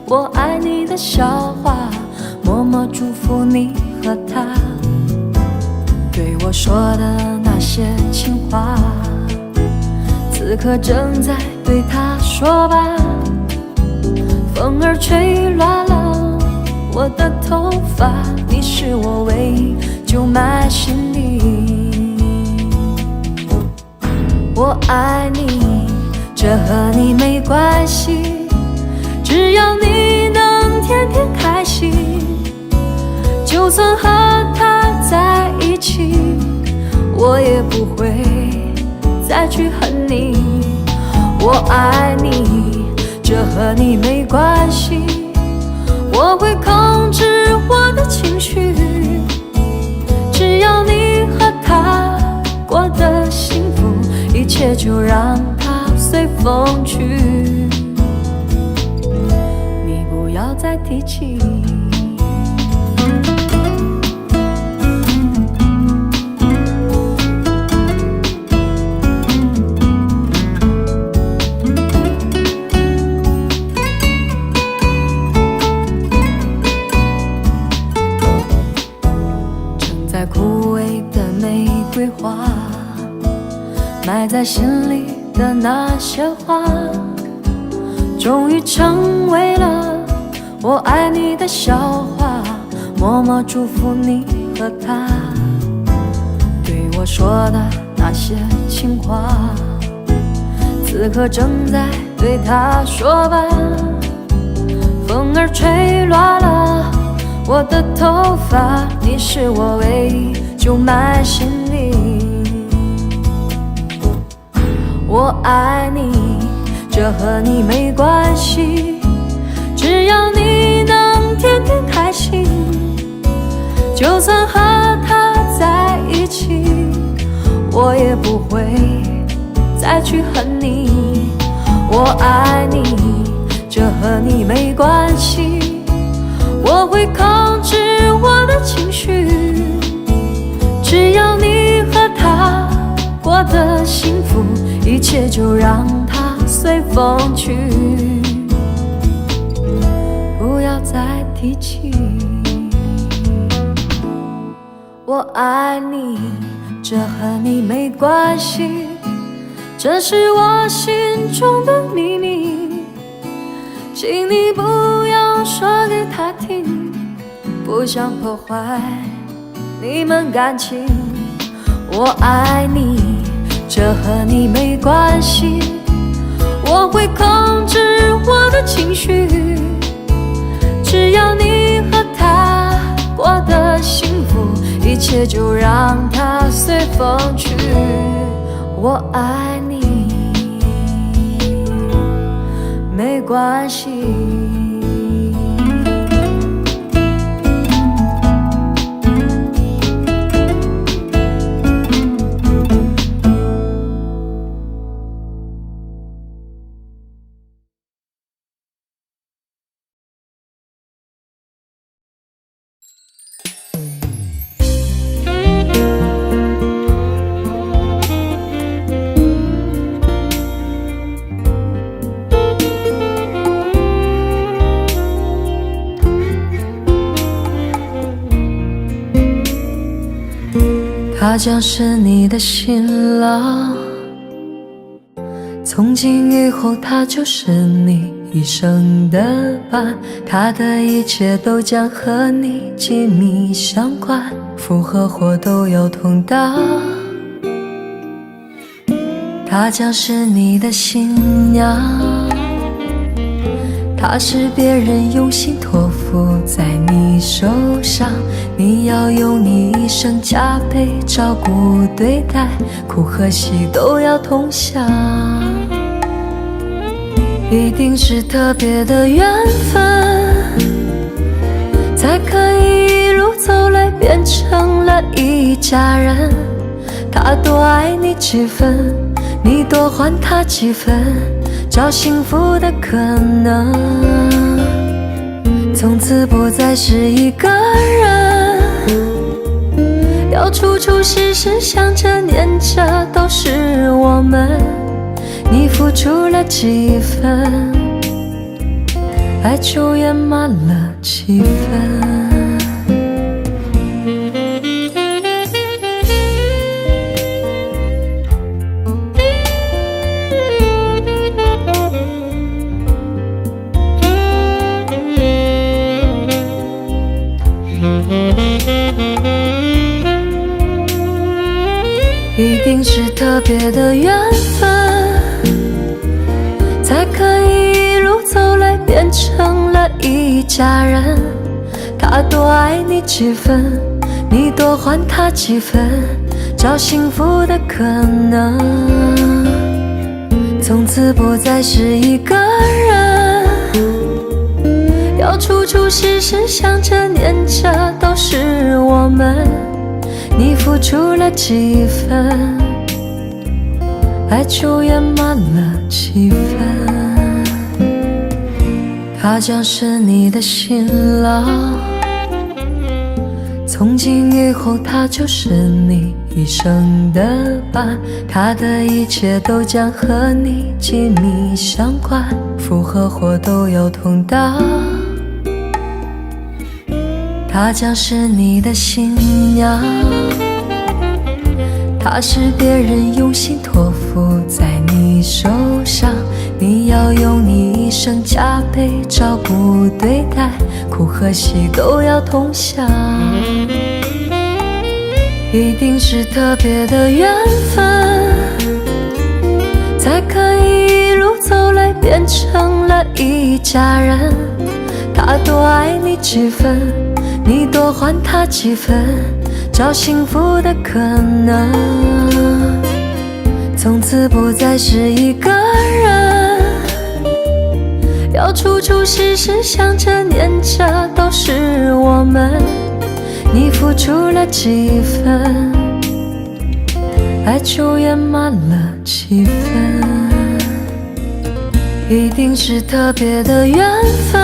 我爱你的笑话。默默祝福你和他对我说的那些情话，此刻正在对他说吧。风儿吹乱了我的头发，你是我唯一就埋心里。我爱你，这和你没关系，只要你能天天开心，就算和他在一起，我也不会再去恨你。我爱你，这和你没关系，我会控制我的情绪，只要你和他过得幸福，一切就让它随风去，你不要再提起。枯萎的玫瑰花，埋在心里的那些话，终于成为了我爱你的笑话，默默祝福你和他对我说的那些情话，此刻正在对他说吧。风儿吹乱了我的头发，你是我唯一就埋心里。我爱你，这和你没关系，只要你能天天开心，就算和他在一起，我也不会再去恨你。我爱你，这和你没关系，我会控制我的情绪，只要你和他过得幸福，一切就让它随风去，不要再提起。我爱你，这和你没关系，这是我心中的秘密，请你不要说给他听，不想破坏你们感情。我爱你，这和你没关系，我会控制我的情绪，只要你和他过得幸福，一切就让它随风去。我爱你，没关系。他将是你的新郎，从今以后他就是你一生的伴，他的一切都将和你紧密相关，福和祸都要同当。他将是你的新娘，他是别人用心托付在你手上，你要用你一生加倍照顾对待，苦和喜都要同享，一定是特别的缘分，才可以一路走来变成了一家人。他多爱你几分，你多还他几分，找幸福的可能，从此不再是一个人，要处处时时想着念着都是我们，你付出了几分，爱就圆满了几分。一定是特别的缘分，才可以一路走来变成了一家人。他多爱你几分，你多还他几分，找幸福的可能，从此不再是一个人，要处处时时想着念着都是我们，你付出了几分，爱就圆满了几分。他将是你的新郎，从今以后他就是你一生的伴，他的一切都将和你紧密相关，福和祸都要同当。他将是你的新娘，他是别人用心托付在你手上，你要用你一生加倍照顾对待，苦和喜都要同享。一定是特别的缘分，才可以一路走来变成了一家人。他多爱你几分，你多还他几分，找幸福的可能。从此不再是一个人，要处处时时想着念着都是我们。你付出了几分，爱就圆满了几分。一定是特别的缘分，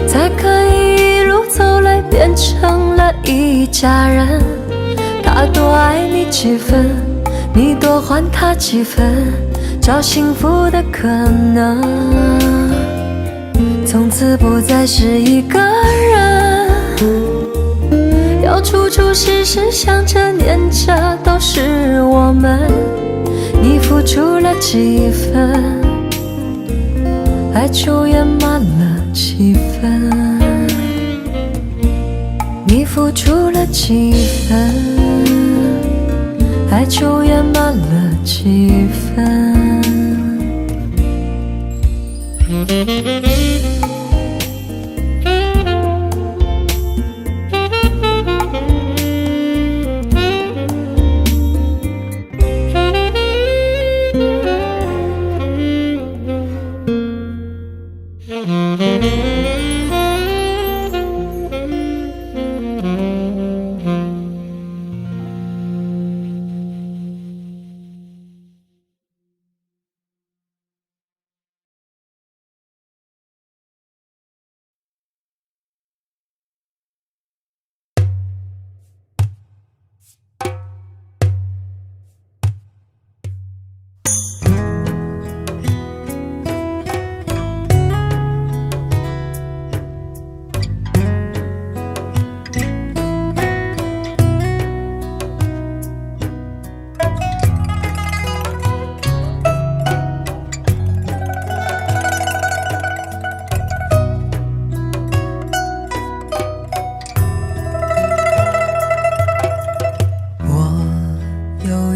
才可以一路走来变成了一家人。他多爱你几分，你多还他几分，找幸福的可能。从此不再是一个人，要处处时时想着念着都是我们。你付出了几分，爱就圆满了几分。你付出了几分，爱就圆满了几分。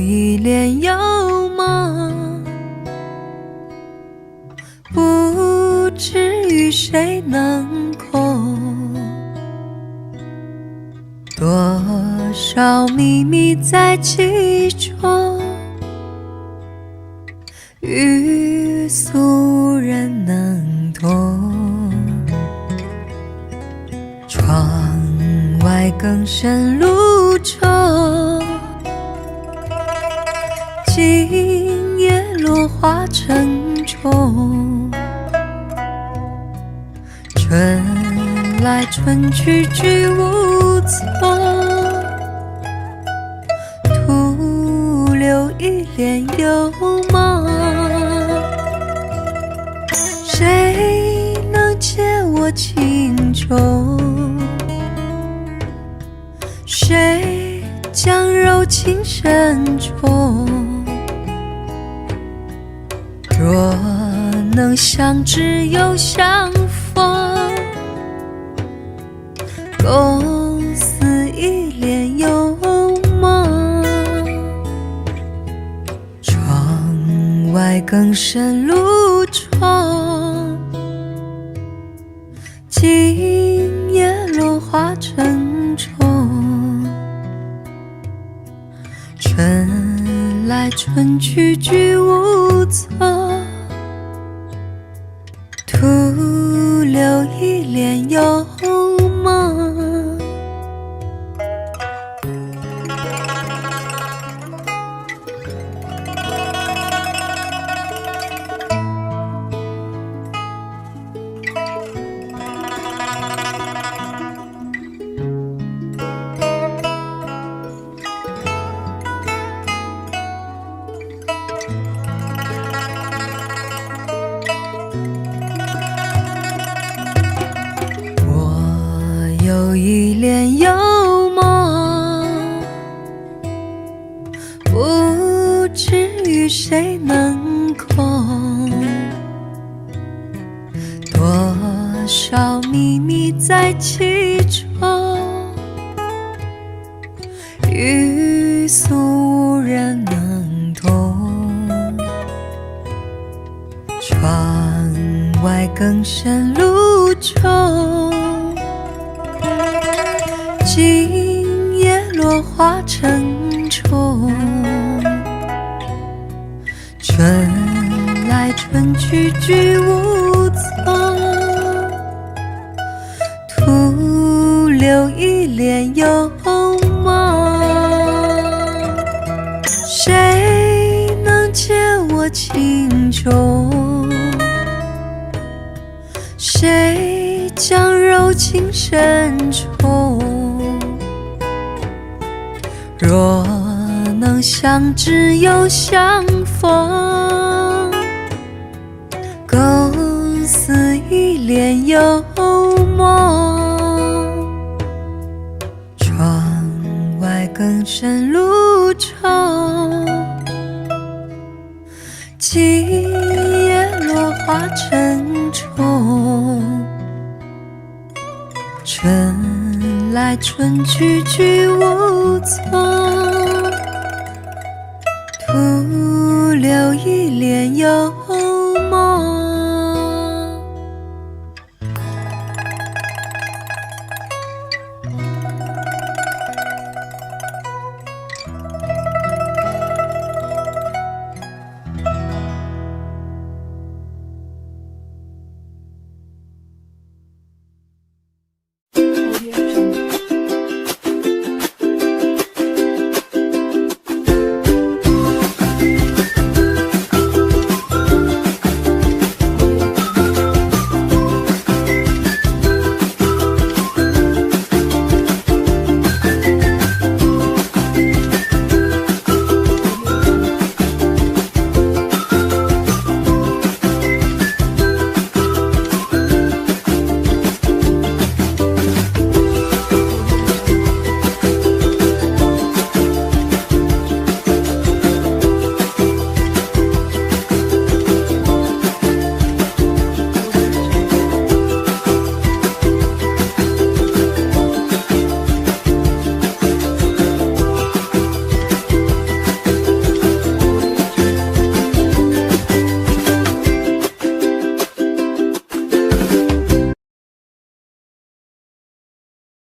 一脸幽默，不知与谁能共，多少秘密在其中，与俗人能懂。窗外更深露重，今夜落花沉重，春来春去居无从，徒留一帘幽梦。谁能解我情衷？谁将柔情深重？若能相知又相逢，共似一帘幽梦。窗外更深露重，今夜落花沉重，春来春去居无从，徒留一帘幽梦。有一帘幽梦，不知与谁能共，其中，欲诉无人能懂。窗外更深露重，今夜落花成虫。春来春去居无踪，徒留一帘幽梦。谁能解我情衷？谁将柔情深重？若能相知又相逢，共似一帘幽梦。窗外更深露重，今夜落花成虫。春来春去居无踪，徒留一帘幽梦。